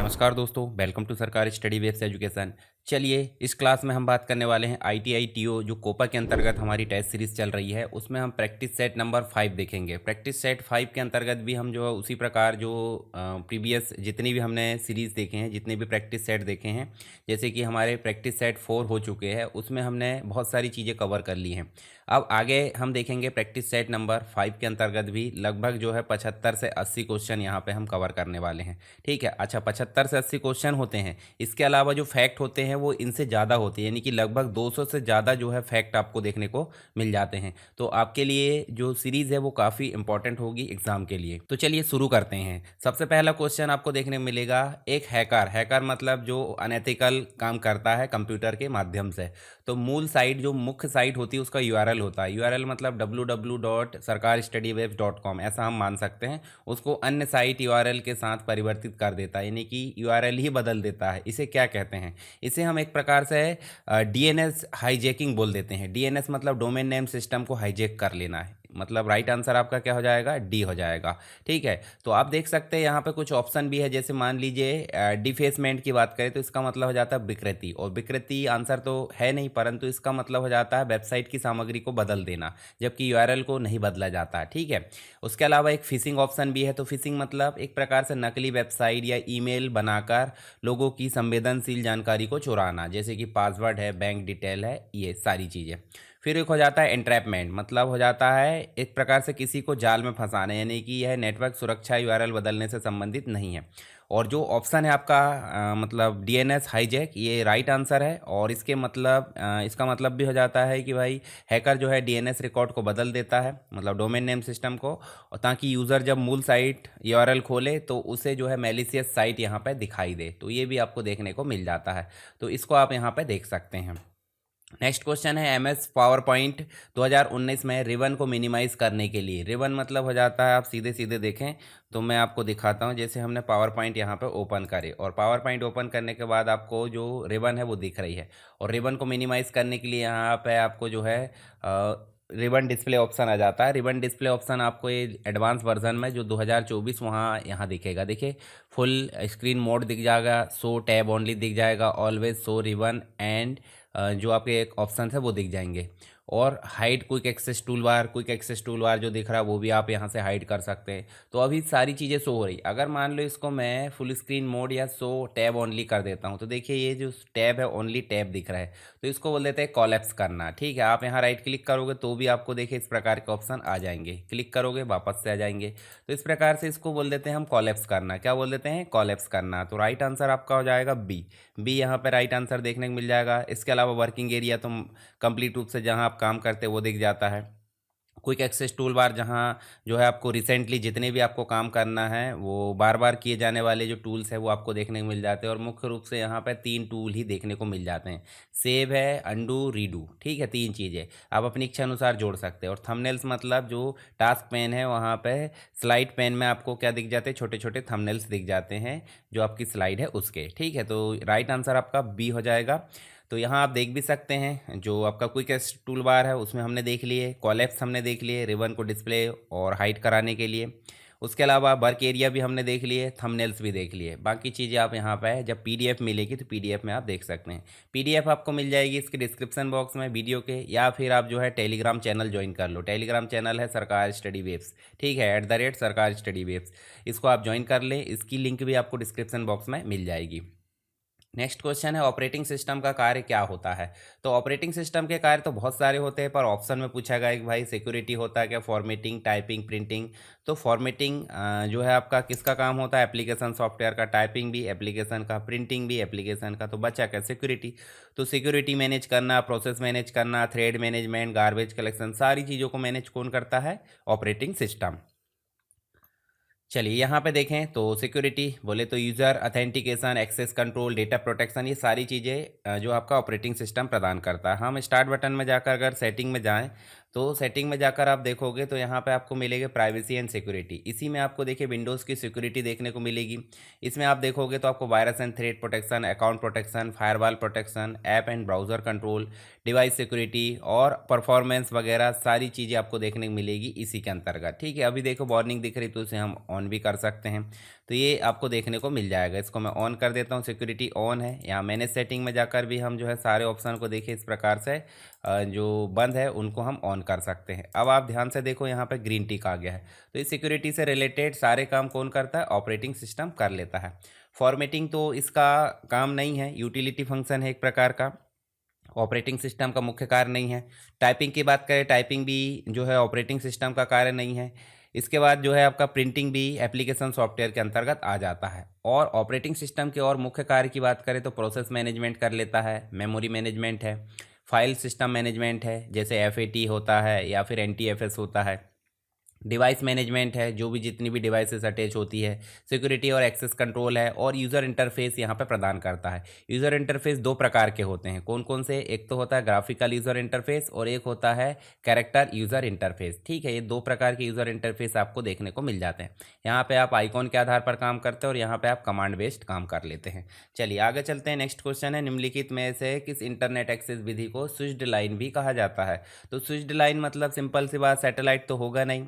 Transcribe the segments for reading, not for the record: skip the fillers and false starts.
नमस्कार दोस्तों, welcome to सरकारी स्टडी वेब्स एजुकेशन। चलिए इस क्लास में हम बात करने वाले हैं आईटीआई टीओ जो कोपा के अंतर्गत हमारी टेस्ट सीरीज चल रही है, उसमें हम प्रैक्टिस सेट नंबर 5 देखेंगे। प्रैक्टिस सेट 5 के अंतर्गत भी हम जो है उसी प्रकार जो प्रीवियस जितनी भी हमने सीरीज़ देखे हैं, जितने भी प्रैक्टिस सेट देखे हैं, जैसे कि हमारे प्रैक्टिस सेट 4 हो चुके हैं, उसमें हमने बहुत सारी चीज़ें कवर कर ली हैं। अब आगे हम देखेंगे प्रैक्टिस सेट नंबर 5 के अंतर्गत भी लगभग जो है 75 से 80 क्वेश्चन यहाँ पे हम कवर करने वाले हैं। ठीक है, अच्छा 75 से 80 क्वेश्चन होते हैं। इसके अलावा जो फैक्ट होते हैं वो इनसे ज़्यादा होते हैं, यानी कि लगभग 200 से ज़्यादा जो है फैक्ट आपको देखने को मिल जाते हैं। तो आपके लिए जो सीरीज़ है वो काफ़ी इंपॉर्टेंट होगी एग्जाम के लिए। तो चलिए शुरू करते हैं। सबसे पहला क्वेश्चन आपको देखने को मिलेगा, एक हैकर मतलब जो अनएथिकल काम करता है कंप्यूटर के माध्यम से। तो मूल साइट जो मुख्य साइट होती है उसका यूआरएल होता है। यूआरएल मतलब www.sarkarstudywaves.com ऐसा हम मान सकते हैं। उसको अन्य साइट यूआरएल के साथ परिवर्तित कर देता है, यानी कि यूआरएल ही बदल देता है। इसे क्या कहते हैं? इसे हम एक प्रकार से डीएनएस हाईजैकिंग बोल देते हैं। डीएनएस मतलब डोमेन नेम सिस्टम को हाईजैक कर लेना है। मतलब राइट आंसर आपका क्या हो जाएगा? डी हो जाएगा। ठीक है, तो आप देख सकते हैं यहाँ पे कुछ ऑप्शन भी है। जैसे मान लीजिए डिफेसमेंट की बात करें तो इसका मतलब हो जाता है विकृति, और विकृति आंसर तो है नहीं, परंतु इसका मतलब हो जाता है वेबसाइट की सामग्री को बदल देना, जबकि यूआरएल को नहीं बदला जाता है। ठीक है, उसके अलावा एक फिशिंग ऑप्शन भी है। तो फिशिंग मतलब एक प्रकार से नकली वेबसाइट या ईमेल बनाकर लोगों की संवेदनशील जानकारी को चुराना, जैसे कि पासवर्ड है, बैंक डिटेल है, ये सारी चीज़ें। फिर एक हो जाता है एंट्रैपमेंट, मतलब हो जाता है एक प्रकार से किसी को जाल में फंसाना, यानी कि यह नेटवर्क सुरक्षा यूआरएल बदलने से संबंधित नहीं है। और जो ऑप्शन है आपका मतलब डीएनएस हाईजैक, ये राइट आंसर है। और इसके मतलब इसका मतलब भी हो जाता है कि भाई हैकर जो है डीएनएस रिकॉर्ड को बदल देता है, मतलब डोमेन नेम सिस्टम को, और ताकि यूज़र जब मूल साइट यूआरएल खोले तो उसे जो है मैलिशियस साइट यहाँ पे दिखाई दे। तो ये भी आपको देखने को मिल जाता है, तो इसको आप यहाँ पे देख सकते हैं। नेक्स्ट क्वेश्चन है एमएस पावर पॉइंट 2019 में रिबन को मिनिमाइज करने के लिए। रिबन मतलब हो जाता है, आप सीधे सीधे देखें तो मैं आपको दिखाता हूं। जैसे हमने पावर पॉइंट यहाँ पे ओपन करे, और पावर पॉइंट ओपन करने के बाद आपको जो रिबन है वो दिख रही है, और रिबन को मिनिमाइज करने के लिए यहाँ पे आपको जो है रिबन डिस्प्ले ऑप्शन आ जाता है। रिबन डिस्प्ले ऑप्शन आपको ये एडवांस वर्जन में जो 2024 वहाँ यहाँ दिखेगा। देखिए फुल स्क्रीन मोड दिख जाएगा, शो टैब ओनली दिख जाएगा, ऑलवेज शो रिबन, एंड जो आपके एक ऑप्शन है वो दिख जाएंगे। और hide quick access toolbar जो दिख रहा है वो भी आप यहाँ से हाइड कर सकते हैं। तो अभी सारी चीज़ें शो हो रही। अगर मान लो इसको मैं फुल स्क्रीन मोड या शो टैब ओनली कर देता हूँ, तो देखिए ये जो टैब है ओनली टैब दिख रहा है, तो इसको बोल देते हैं कॉलेप्स करना। ठीक है, आप यहाँ राइट क्लिक करोगे तो भी आपको देखिए इस प्रकार के ऑप्शन आ जाएंगे, क्लिक करोगे वापस से आ जाएंगे। तो इस प्रकार से इसको बोल देते हैं हम कॉलेप्स करना। क्या बोल देते हैं? कॉलेप्स करना। तो राइट आंसर आपका हो जाएगा बी। बी यहाँ पे राइट आंसर देखने को मिल जाएगा। इसके अलावा वर्किंग एरिया तो कंप्लीट रूप से जहाँ आप काम करते हैं वो दिख जाता है। क्विक एक्सेस टूल बार जहाँ जो है आपको रिसेंटली जितने भी आपको काम करना है वो बार बार किए जाने वाले जो टूल्स है वो आपको देखने को मिल जाते हैं। और मुख्य रूप से यहाँ पे 3 टूल ही देखने को मिल जाते हैं, सेव है, अंडू, रीडू। ठीक है, 3 चीज़ें आप अपनी इच्छा अनुसार जोड़ सकते हैं। और थंबनेल्स मतलब जो टास्क पेन है वहाँ पे स्लाइड पेन में आपको क्या दिख जाते हैं? छोटे छोटे थंबनेल्स दिख जाते हैं जो आपकी स्लाइड है उसके। ठीक है, तो राइट आंसर आपका बी हो जाएगा। तो यहाँ आप देख भी सकते हैं जो आपका क्विक टूल बार है उसमें हमने देख लिए कॉलेप्स, हमने देख लिए रिबन को डिस्प्ले और हाइड कराने के लिए। उसके अलावा वर्क एरिया भी हमने देख लिए, थंबनेल्स भी देख लिए। बाकी चीज़ें आप यहाँ पे जब पीडीएफ मिलेगी तो पीडीएफ में आप देख सकते हैं। पीडीएफ आपको मिल जाएगी इसके डिस्क्रिप्शन बॉक्स में वीडियो के, या फिर आप जो है टेलीग्राम चैनल ज्वाइन कर लो। टेलीग्राम चैनल है सरकार स्टडी वेब्स। ठीक है, @सरकार स्टडी वेब्स, इसको आप ज्वाइन कर लें। इसकी लिंक भी आपको डिस्क्रिप्शन बॉक्स में मिल जाएगी। नेक्स्ट क्वेश्चन है ऑपरेटिंग सिस्टम का कार्य क्या होता है? तो ऑपरेटिंग सिस्टम के कार्य तो बहुत सारे होते हैं, पर ऑप्शन में पूछा गया कि भाई सिक्योरिटी होता है क्या, फॉर्मेटिंग, टाइपिंग, प्रिंटिंग। तो फॉर्मेटिंग जो है आपका किसका काम होता है? एप्लीकेशन सॉफ्टवेयर का। टाइपिंग भी एप्लीकेशन का, प्रिंटिंग भी एप्लीकेशन का। तो बचा क्या? सिक्योरिटी। तो सिक्योरिटी मैनेज करना, प्रोसेस मैनेज करना, थ्रेड मैनेजमेंट, गार्बेज कलेक्शन, सारी चीज़ों को मैनेज कौन करता है? Operating system. चलिए यहाँ पे देखें तो सिक्योरिटी बोले तो user authentication, access control, data protection, ये सारी चीज़ें जो आपका ऑपरेटिंग सिस्टम प्रदान करता है। हम स्टार्ट बटन में जाकर अगर सेटिंग में जाएं तो सेटिंग में जाकर आप देखोगे तो यहाँ पे आपको मिलेगी प्राइवेसी एंड सिक्योरिटी। इसी में आपको देखिए विंडोज़ की सिक्योरिटी देखने को मिलेगी। इसमें आप देखोगे तो आपको virus and thread protection, account protection, firewall protection, app and browser control, device security और परफॉर्मेंस वगैरह सारी चीज़ें आपको देखने को मिलेगी इसी के अंतर्गत। ठीक है, अभी देखो वार्निंग दिख रही तो इसे हम ऑन भी कर सकते हैं। तो ये आपको देखने को मिल जाएगा। इसको मैं ऑन कर देता हूँ, सिक्योरिटी ऑन है। यहाँ मैनेज सेटिंग में जाकर भी हम जो है सारे ऑप्शन को देखिए इस प्रकार से जो बंद है उनको हम ऑन कर सकते हैं। अब आप ध्यान से देखो यहाँ पे ग्रीन टिक आ गया है। तो इस सिक्योरिटी से रिलेटेड सारे काम कौन करता है? ऑपरेटिंग सिस्टम कर लेता है। फॉर्मेटिंग तो इसका काम नहीं है, यूटिलिटी फंक्शन है एक प्रकार का, ऑपरेटिंग सिस्टम का मुख्य कार्य नहीं है। टाइपिंग की बात करें, टाइपिंग भी जो है ऑपरेटिंग सिस्टम का कार्य नहीं है। इसके बाद जो है आपका प्रिंटिंग भी एप्लीकेशन सॉफ्टवेयर के अंतर्गत आ जाता है। और ऑपरेटिंग सिस्टम के और मुख्य कार्य की बात करें तो प्रोसेस मैनेजमेंट कर लेता है, मेमोरी मैनेजमेंट है, फाइल सिस्टम मैनेजमेंट है जैसे FAT होता है या फिर NTFS होता है, डिवाइस मैनेजमेंट है जो भी जितनी भी डिवाइसेस अटैच होती है, सिक्योरिटी और एक्सेस कंट्रोल है, और यूज़र इंटरफेस यहाँ पे प्रदान करता है। यूज़र इंटरफेस दो प्रकार के होते हैं, कौन कौन से? एक तो होता है ग्राफिकल यूज़र इंटरफेस और एक होता है कैरेक्टर यूज़र इंटरफेस। ठीक है, ये दो प्रकार के यूज़र इंटरफेस आपको देखने को मिल जाते हैं। यहाँ पे आप आइकॉन के आधार पर काम करते हैं और यहाँ पे आप कमांड बेस्ड काम कर लेते हैं। चलिए आगे चलते हैं। नेक्स्ट क्वेश्चन है, निम्नलिखित में से किस इंटरनेट एक्सेस विधि को स्विच्ड लाइन भी कहा जाता है? तो स्विच्ड लाइन मतलब सिंपल सी बात, सैटेलाइट तो होगा नहीं,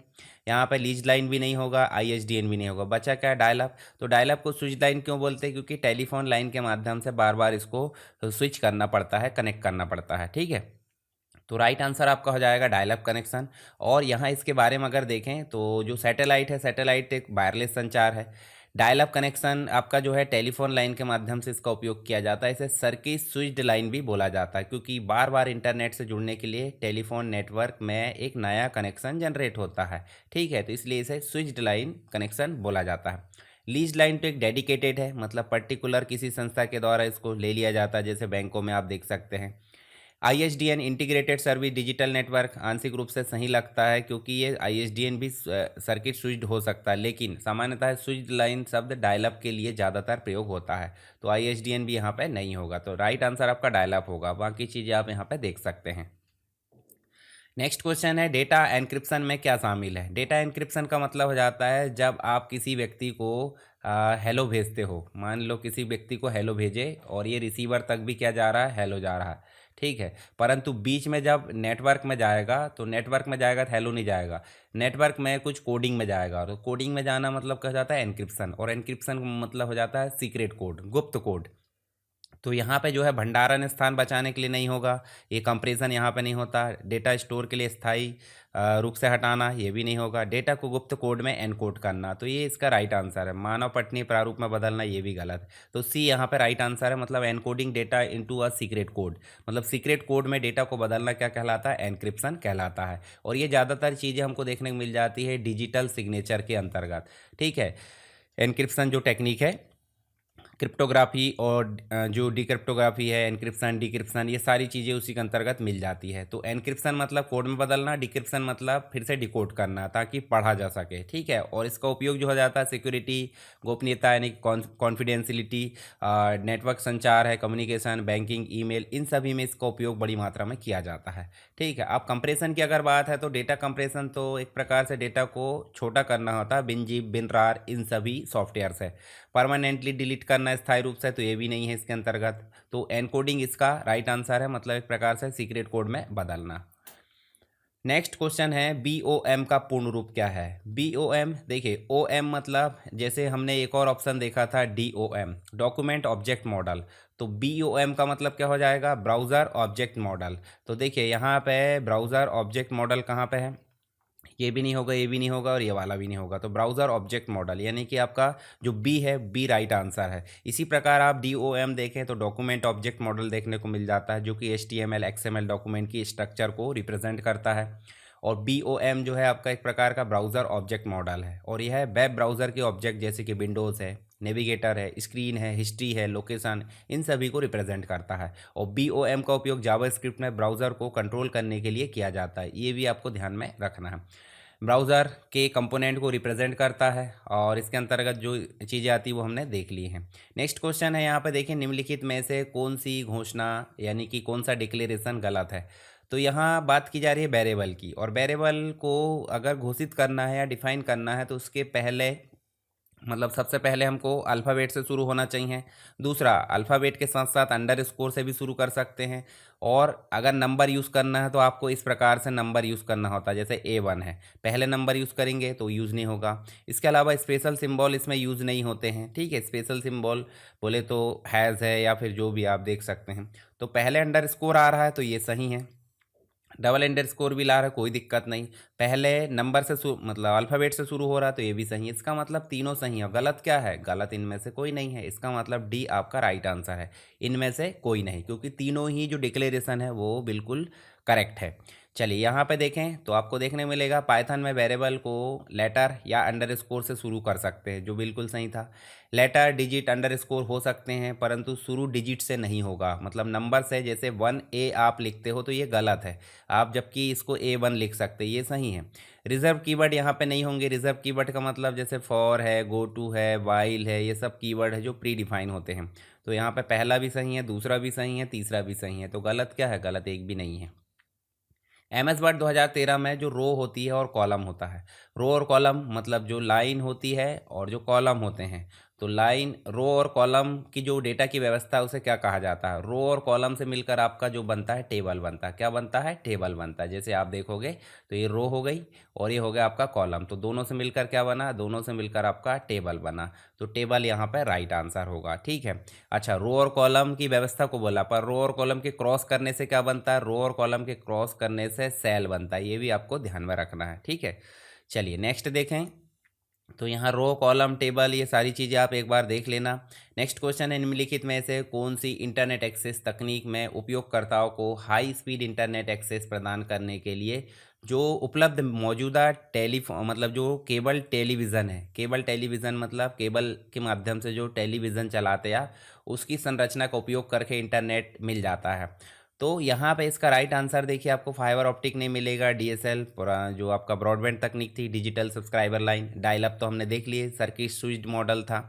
यहाँ पे लीज लाइन भी नहीं होगा, ISDN भी नहीं होगा, बचा क्या? Dial up. तो डायल अप को स्विच लाइन क्यों बोलते हैं? क्योंकि टेलीफोन लाइन के माध्यम से बार बार इसको स्विच करना पड़ता है, कनेक्ट करना पड़ता है। ठीक है, तो राइट आंसर आपका हो जाएगा डायल अप कनेक्शन। और यहाँ इसके बारे में अगर देखें तो जो सैटेलाइट है, सैटेलाइट एक वायरलेस संचार है। डायल अप कनेक्शन आपका जो है टेलीफोन लाइन के माध्यम से इसका उपयोग किया जाता है। इसे सर्किट स्विच्ड लाइन भी बोला जाता है क्योंकि बार बार इंटरनेट से जुड़ने के लिए टेलीफोन नेटवर्क में एक नया कनेक्शन जनरेट होता है। ठीक है, तो इसलिए इसे स्विच्ड लाइन कनेक्शन बोला जाता है। लीज लाइन तो एक डेडिकेटेड है, मतलब पर्टिकुलर किसी संस्था के द्वारा इसको ले लिया जाता है, जैसे बैंकों में आप देख सकते हैं। ISDN integrated service digital network आंशिक रूप से सही लगता है क्योंकि ये ISDN भी सर्किट स्विच्ड हो सकता है, लेकिन सामान्यतः स्विच्ड लाइन शब्द डायल अप के लिए ज़्यादातर प्रयोग होता है, तो ISDN भी यहाँ पे नहीं होगा। तो राइट आंसर आपका डायल अप होगा, बाकी चीज़ें आप यहाँ पे देख सकते हैं। नेक्स्ट क्वेश्चन है, डेटा एन्क्रिप्शन में क्या शामिल है? डेटा एन्क्रिप्शन का मतलब हो जाता है जब आप किसी व्यक्ति को हेलो भेजते हो, मान लो किसी व्यक्ति को हेलो भेजे और ये रिसीवर तक भी क्या जा रहा है? हेलो जा रहा है। ठीक है, परंतु बीच में जब नेटवर्क में जाएगा तो नेटवर्क में जाएगा तो हेलो नहीं जाएगा, नेटवर्क में कुछ कोडिंग में जाएगा। तो कोडिंग में जाना मतलब क्या हो जाता है? एन्क्रिप्शन। और एन्क्रिप्शन मतलब हो जाता है सीक्रेट कोड, गुप्त कोड। तो यहाँ पे जो है भंडारण स्थान बचाने के लिए नहीं होगा, ये कंप्रेशन यहाँ पे नहीं होता। डेटा स्टोर के लिए स्थायी रूप से हटाना, ये भी नहीं होगा। डेटा को गुप्त कोड में एनकोड करना, तो ये इसका राइट आंसर है। मानव पठनीय प्रारूप में बदलना, ये भी गलत है। तो सी यहाँ पे राइट आंसर है, मतलब encoding data into a secret code, मतलब सीक्रेट कोड में डेटा को बदलना क्या कहलाता है? एनक्रिप्शन कहलाता है। और ये ज़्यादातर चीज़ें हमको देखने को मिल जाती है डिजिटल सिग्नेचर के अंतर्गत। ठीक है, एनक्रिप्शन जो टेक्निक है, क्रिप्टोग्राफी और जो डिक्रिप्टोग्राफी है, एनक्रिप्शन, डिक्रिप्शन, ये सारी चीज़ें उसी के अंतर्गत मिल जाती है। तो एनक्रिप्शन मतलब कोड में बदलना, डिक्रिप्शन मतलब फिर से डिकोड करना ताकि पढ़ा जा सके। ठीक है, और इसका उपयोग जो हो जाता है सिक्योरिटी, गोपनीयता यानी कॉन्फिडेंशियलिटी, नेटवर्क संचार है, कम्युनिकेशन, बैंकिंग, ईमेल, इन सभी में इसका उपयोग बड़ी मात्रा में किया जाता है। ठीक है, अब कंप्रेशन की अगर बात है तो डेटा कंप्रेशन तो एक प्रकार से डेटा को छोटा करना होता है, बिनजीप, बिनरार, इन सभी सॉफ्टवेयर से। परमानेंटली डिलीट करना स्थायी रूप से, तो ये भी नहीं है इसके अंतर्गत। तो एनकोडिंग इसका राइट आंसर है, मतलब एक प्रकार से सीक्रेट कोड में बदलना। नेक्स्ट क्वेश्चन है, BOM का पूर्ण रूप क्या है? BOM देखिए, OM मतलब जैसे हमने एक और ऑप्शन देखा था DOM, डॉक्यूमेंट ऑब्जेक्ट मॉडल। तो BOM का मतलब क्या हो जाएगा? Browser object model. तो देखिए यहाँ पे ब्राउज़र ऑब्जेक्ट मॉडल कहाँ पे है? ये भी नहीं होगा, ये भी नहीं होगा और ये वाला भी नहीं होगा। तो ब्राउज़र ऑब्जेक्ट मॉडल यानी कि आपका जो बी है, बी राइट आंसर है। इसी प्रकार आप DOM देखें तो डॉक्यूमेंट ऑब्जेक्ट मॉडल देखने को मिल जाता है जो कि HTML XML डॉक्यूमेंट की स्ट्रक्चर को रिप्रेजेंट करता है। और BOM जो है आपका एक प्रकार का ब्राउज़र ऑब्जेक्ट मॉडल है और यह वेब ब्राउज़र के ऑब्जेक्ट जैसे कि विंडोज़ है, नेविगेटर है, स्क्रीन है, हिस्ट्री है, लोकेशन, इन सभी को रिप्रेजेंट करता है। और BOM का उपयोग जावास्क्रिप्ट में ब्राउज़र को कंट्रोल करने के लिए किया जाता है, ये भी आपको ध्यान में रखना है। ब्राउज़र के कंपोनेंट को रिप्रेजेंट करता है और इसके अंतर्गत जो चीज़ें आती हैं वो हमने देख ली हैं। नेक्स्ट क्वेश्चन है, यहाँ पे देखिए, निम्नलिखित में से कौन सी घोषणा यानी कि कौन सा डिक्लेरेशन गलत है? तो यहाँ बात की जा रही है वेरिएबल की, और वेरिएबल को अगर घोषित करना है या डिफाइन करना है तो उसके पहले मतलब सबसे पहले हमको अल्फ़ाबेट से शुरू होना चाहिए। दूसरा, अल्फ़ाबेट के साथ साथ अंडरस्कोर से भी शुरू कर सकते हैं। और अगर नंबर यूज़ करना है तो आपको इस प्रकार से नंबर यूज़ करना होता है, जैसे A1 है, पहले नंबर यूज़ करेंगे तो यूज़ नहीं होगा। इसके अलावा स्पेशल सिंबल इसमें यूज़ नहीं होते हैं, ठीक है। स्पेशल सिंबल बोले तो हैज़ है या फिर जो भी आप देख सकते हैं। तो पहले अंडरस्कोर आ रहा है तो ये सही है। डबल अंडरस्कोर भी ला रहा है, कोई दिक्कत नहीं। पहले नंबर से मतलब अल्फ़ाबेट से शुरू हो रहा है तो ये भी सही है। इसका मतलब तीनों सही है। गलत क्या है? गलत इनमें से कोई नहीं है। इसका मतलब डी आपका राइट आंसर है। इनमें से कोई नहीं, क्योंकि तीनों ही जो डिक्लेरेशन है वो बिल्कुल करेक्ट है। चलिए यहाँ पे देखें तो आपको देखने मिलेगा पाइथन में वेरिएबल को लेटर या अंडरस्कोर से शुरू कर सकते हैं, जो बिल्कुल सही था। लेटर, डिजिट, अंडरस्कोर हो सकते हैं, परंतु शुरू डिजिट से नहीं होगा, मतलब नंबर से। जैसे 1A आप लिखते हो तो ये गलत है, आप जबकि इसको A1 लिख सकते हैं, ये सही है। रिजर्व कीवर्ड यहाँ पे नहीं होंगे। रिजर्व कीवर्ड का मतलब जैसे फॉर है, गो टू है, वाइल है, ये सब कीवर्ड है जो प्री डिफाइन होते हैं। तो यहाँ पे पहला भी सही है, दूसरा भी सही है, तीसरा भी सही है। तो गलत क्या है? गलत एक भी नहीं है। MS वर्ड 2013 में जो रो होती है और कॉलम होता है। रो और कॉलम मतलब जो लाइन होती है और जो कॉलम होते हैं। तो लाइन, रो और कॉलम की जो डेटा की व्यवस्था है उसे क्या कहा जाता है? रो और कॉलम से मिलकर आपका जो बनता है टेबल बनता है। क्या बनता है? टेबल बनता है। जैसे आप देखोगे तो ये रो हो गई और ये हो गया आपका कॉलम। तो दोनों से मिलकर क्या बना? दोनों से मिलकर आपका टेबल बना। तो टेबल यहाँ पर राइट आंसर होगा, ठीक है। अच्छा, रो और कॉलम की व्यवस्था को बोला, पर रो और कॉलम के क्रॉस करने से क्या बनता है? रो और कॉलम के क्रॉस करने से सेल बनता है। ये भी आपको ध्यान में रखना है, ठीक है। चलिए नेक्स्ट देखें। तो यहाँ रो, कॉलम, टेबल, ये सारी चीज़ें आप एक बार देख लेना। नेक्स्ट क्वेश्चन है, निम्नलिखित में से कौन सी इंटरनेट एक्सेस तकनीक में उपयोगकर्ताओं को हाई स्पीड इंटरनेट एक्सेस प्रदान करने के लिए जो उपलब्ध मौजूदा टेलीफोन, मतलब जो केबल टेलीविज़न है, केबल टेलीविज़न मतलब केबल के माध्यम से जो टेलीविज़न चलाते हैं उसकी संरचना का उपयोग करके इंटरनेट मिल जाता है। तो यहाँ पे इसका राइट आंसर देखिए, आपको फाइबर ऑप्टिक नहीं मिलेगा, DSL पूरा जो आपका ब्रॉडबैंड तकनीक थी, digital subscriber line, dial up तो हमने देख लिए, सर्किट स्विच्ड मॉडल था।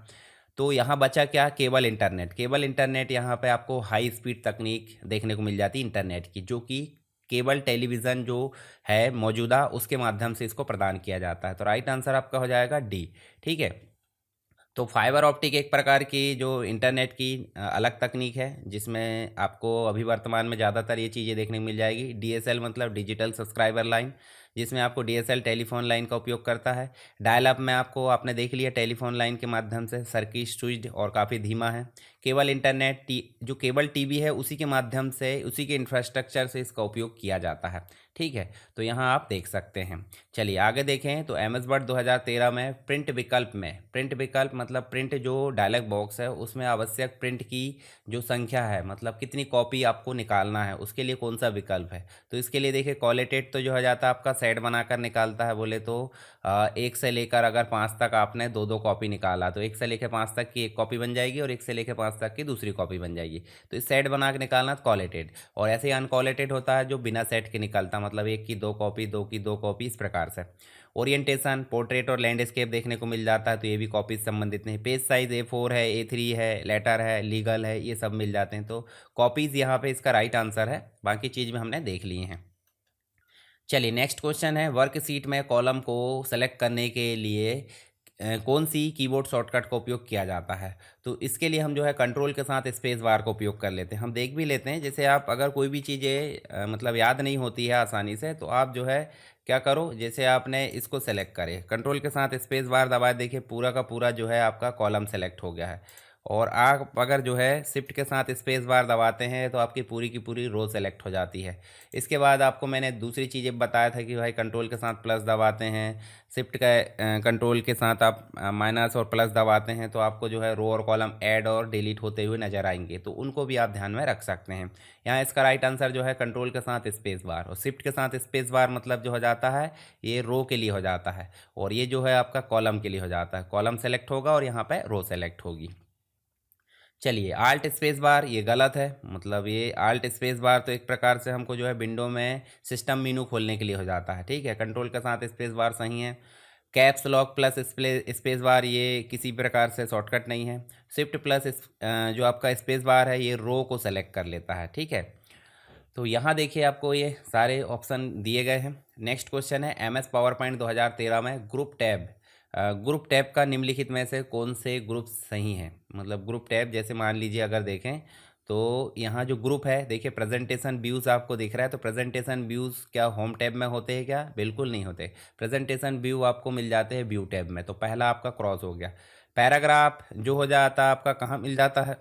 तो यहाँ बचा क्या? Cable internet. केबल इंटरनेट यहाँ पे आपको हाई स्पीड तकनीक देखने को मिल जाती है इंटरनेट की, जो कि केबल टेलीविज़न जो है मौजूदा उसके माध्यम से इसको प्रदान किया जाता है। तो राइट आंसर आपका हो जाएगा डी, ठीक है। तो फाइबर ऑप्टिक एक प्रकार की जो इंटरनेट की अलग तकनीक है, जिसमें आपको अभी वर्तमान में ज़्यादातर ये चीज़ें देखने को मिल जाएगी। DSL मतलब डिजिटल सब्सक्राइबर लाइन, जिसमें आपको DSL टेलीफोन लाइन का उपयोग करता है। डायल अप में आपको आपने देख लिया टेलीफोन लाइन के माध्यम से, सर्किट स्विच्ड और काफ़ी धीमा है। केबल इंटरनेट जो केबल टीवी है उसी के माध्यम से, उसी के इंफ्रास्ट्रक्चर से इसका उपयोग किया जाता है, ठीक है। तो यहाँ आप देख सकते हैं। चलिए आगे देखें। तो MS वर्ड 2013 में प्रिंट विकल्प में, प्रिंट विकल्प मतलब प्रिंट जो डायलॉग बॉक्स है उसमें आवश्यक प्रिंट की जो संख्या है, मतलब कितनी कॉपी आपको निकालना है, उसके लिए कौन सा विकल्प है? तो इसके लिए देखिए, कॉलेटेड तो जो हो जाता है आपका सेट बनाकर निकालता है। बोले तो 1 से लेकर अगर 5 तक आपने दो दो कॉपी निकाला तो 1 से लेकर 5 तक की एक कॉपी बन जाएगी और 1 से लेकर 5 तक की दूसरी कॉपी बन जाएगी। तो इस सेट बना के निकालना कॉलेटेड। और ऐसे ही अनकॉलेटेड होता है जो बिना सेट के निकलता, मतलब 1 की 2 कॉपी, 2 की 2 कॉपी, इस प्रकार से। ओरिएंटेशन, पोर्ट्रेट और लैंडस्केप देखने को मिल जाता है, तो ये भी कॉपी से संबंधित नहीं। पेज साइज A4 है, A3 है, लेटर है, लीगल है, ये सब मिल जाते हैं। तो कॉपीज़ यहाँ पे इसका राइट आंसर है। बाकी चीज़ में हमने देख लिए हैं। चलिए नेक्स्ट क्वेश्चन है, वर्कशीट में कॉलम को सेलेक्ट करने के लिए कौन सी कीबोर्ड शॉर्टकट का उपयोग किया जाता है? तो इसके लिए हम जो है कंट्रोल के साथ स्पेस बार का उपयोग कर लेते हैं। हम देख भी लेते हैं, जैसे आप अगर कोई भी चीज़ें मतलब याद नहीं होती है आसानी से, तो आप जो है क्या करो, जैसे आपने इसको सेलेक्ट करे, कंट्रोल के साथ स्पेस बार दबाए, देखिए पूरा का पूरा जो है आपका कॉलम सेलेक्ट हो गया है। और आप अगर जो है शिफ्ट के साथ स्पेस बार दबाते हैं तो आपकी पूरी की पूरी रो सेलेक्ट हो जाती है। इसके बाद आपको मैंने दूसरी चीज़ें बताया था कि भाई कंट्रोल के साथ प्लस दबाते हैं, शिफ्ट का कंट्रोल के साथ आप माइनस और प्लस दबाते हैं, तो आपको जो है रो और कॉलम ऐड और डिलीट होते हुए नजर आएंगे। तो उनको भी आप ध्यान में रख सकते हैं। यहाँ इसका राइट आंसर जो है कंट्रोल के साथ स्पेस बार, और शिफ्ट के साथ स्पेस बार मतलब जो हो जाता है ये रो के लिए हो जाता है, और ये जो है आपका कॉलम के लिए हो जाता है। कॉलम सेलेक्ट होगा और यहाँ पर रो सेलेक्ट होगी। चलिए आल्ट स्पेस बार ये गलत है, मतलब ये आल्ट स्पेस बार तो एक प्रकार से हमको जो है विंडो में सिस्टम मेनू खोलने के लिए हो जाता है, ठीक है। कंट्रोल के साथ स्पेस बार सही है। Caps lock plus space bar ये किसी प्रकार से शॉर्टकट नहीं है। शिफ्ट प्लस जो आपका स्पेस बार है ये रो को सेलेक्ट कर लेता है, ठीक है। तो यहाँ देखिए आपको ये सारे ऑप्शन दिए गए हैं। नेक्स्ट क्वेश्चन है, MS पावर पॉइंट 2013 में ग्रुप टैब ग्रुप टैब का निम्नलिखित में से कौन से ग्रुप सही हैं? मतलब ग्रुप टैब जैसे मान लीजिए अगर देखें तो यहाँ जो ग्रुप है देखिए प्रेजेंटेशन व्यूज़ आपको दिख रहा है, तो प्रेजेंटेशन व्यूज़ क्या होम टैब में होते हैं क्या? बिल्कुल नहीं होते। प्रेजेंटेशन व्यू आपको मिल जाते हैं व्यू टैब में, तो पहला आपका क्रॉस हो गया। पैराग्राफ जो हो जाता है आपका कहाँ मिल जाता है?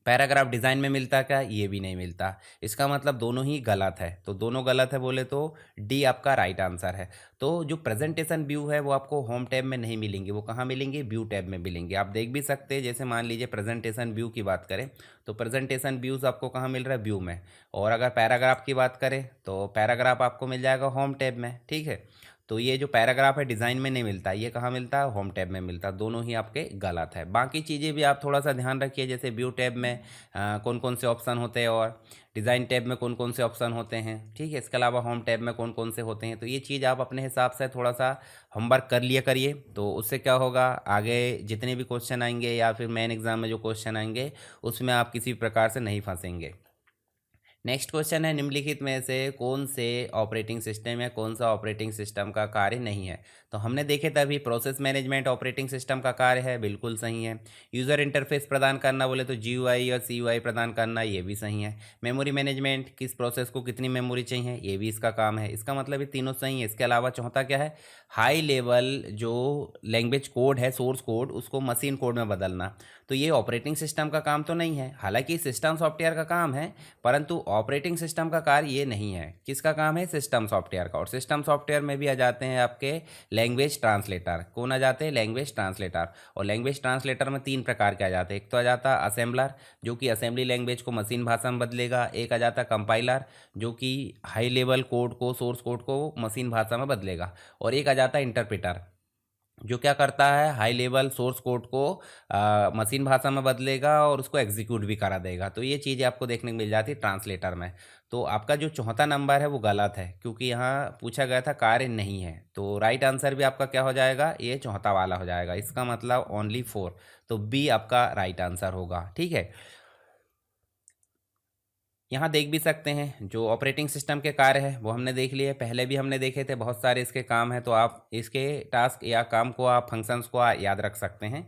पैराग्राफ डिज़ाइन में मिलता है क्या? ये भी नहीं मिलता। इसका मतलब दोनों ही गलत है, तो दोनों गलत है बोले तो डी आपका राइट आंसर है। तो जो प्रेजेंटेशन व्यू है वो आपको होम टैब में नहीं मिलेंगे, वो कहाँ मिलेंगे? व्यू टैब में मिलेंगे। आप देख भी सकते हैं, जैसे मान लीजिए प्रेजेंटेशन व्यू की बात करें तो प्रेजेंटेशन व्यूज़ आपको कहाँ मिल रहा है? व्यू में। और अगर पैराग्राफ की बात करें तो पैराग्राफ आपको मिल जाएगा होम टैब में, ठीक है। तो ये जो पैराग्राफ है डिज़ाइन में नहीं मिलता, ये कहाँ मिलता है? होम टैब में मिलता है। दोनों ही आपके गलत है। बाकी चीज़ें भी आप थोड़ा सा ध्यान रखिए, जैसे व्यू टैब में कौन कौन से ऑप्शन होते हैं और डिज़ाइन टैब में कौन कौन से ऑप्शन होते हैं, ठीक है। इसके अलावा होम टैब में कौन कौन से होते हैं, तो ये चीज़ आप अपने हिसाब से थोड़ा सा होमवर्क कर लिया करिए। तो उससे क्या होगा, आगे जितने भी क्वेश्चन आएंगे या फिर मेन एग्ज़ाम में जो क्वेश्चन आएंगे उसमें आप किसी प्रकार से नहीं फंसेंगे। नेक्स्ट क्वेश्चन है, निम्नलिखित में से कौन से ऑपरेटिंग सिस्टम या कौन सा ऑपरेटिंग सिस्टम का कार्य नहीं है? तो हमने देखे तभी प्रोसेस मैनेजमेंट ऑपरेटिंग सिस्टम का कार्य है, बिल्कुल सही है। यूज़र इंटरफेस प्रदान करना बोले तो जीयूआई और सीयूआई प्रदान करना, ये भी सही है। मेमोरी मैनेजमेंट, किस प्रोसेस को कितनी मेमोरी चाहिए, ये भी इसका काम है। इसका मतलब ये तीनों सही है। इसके अलावा चौथा क्या है? हाई लेवल जो लैंग्वेज कोड है, सोर्स कोड, उसको मशीन कोड में बदलना। तो ये ऑपरेटिंग सिस्टम का काम तो नहीं है, हालांकि सिस्टम सॉफ्टवेयर का काम है, परंतु ऑपरेटिंग सिस्टम का कार्य ये नहीं है। किसका काम है? सिस्टम सॉफ्टवेयर का। और सिस्टम सॉफ्टवेयर में भी आ जाते हैं आपके लैंग्वेज ट्रांसलेटर। कौन आ जाते हैं? Language translator. और लैंग्वेज ट्रांसलेटर में तीन प्रकार के आ जाते हैं। एक तो आ जाता है असेंबलर, जो कि असेंबली लैंग्वेज को मशीन भाषा में बदलेगा। एक आ जाता है कंपाइलर, जो कि हाई लेवल कोड को, सोर्स कोड को मशीन भाषा में बदलेगा। और एक आ जाता है इंटरप्रेटर, जो क्या करता है? हाई लेवल सोर्स कोड को मशीन भाषा में बदलेगा और उसको एग्जीक्यूट भी करा देगा। तो ये चीज़ें आपको देखने को मिल जाती है ट्रांसलेटर में। तो आपका जो चौथा नंबर है वो गलत है, क्योंकि यहाँ पूछा गया था कार्य नहीं है। तो राइट आंसर भी आपका क्या हो जाएगा? ये चौथा वाला हो जाएगा। इसका मतलब ओनली 4, तो बी आपका राइट आंसर होगा, ठीक है। यहाँ देख भी सकते हैं जो ऑपरेटिंग सिस्टम के कार्य है वो हमने देख लिए, पहले भी हमने देखे थे। बहुत सारे इसके काम हैं, तो आप इसके टास्क या काम को, आप फंक्शंस को याद रख सकते हैं।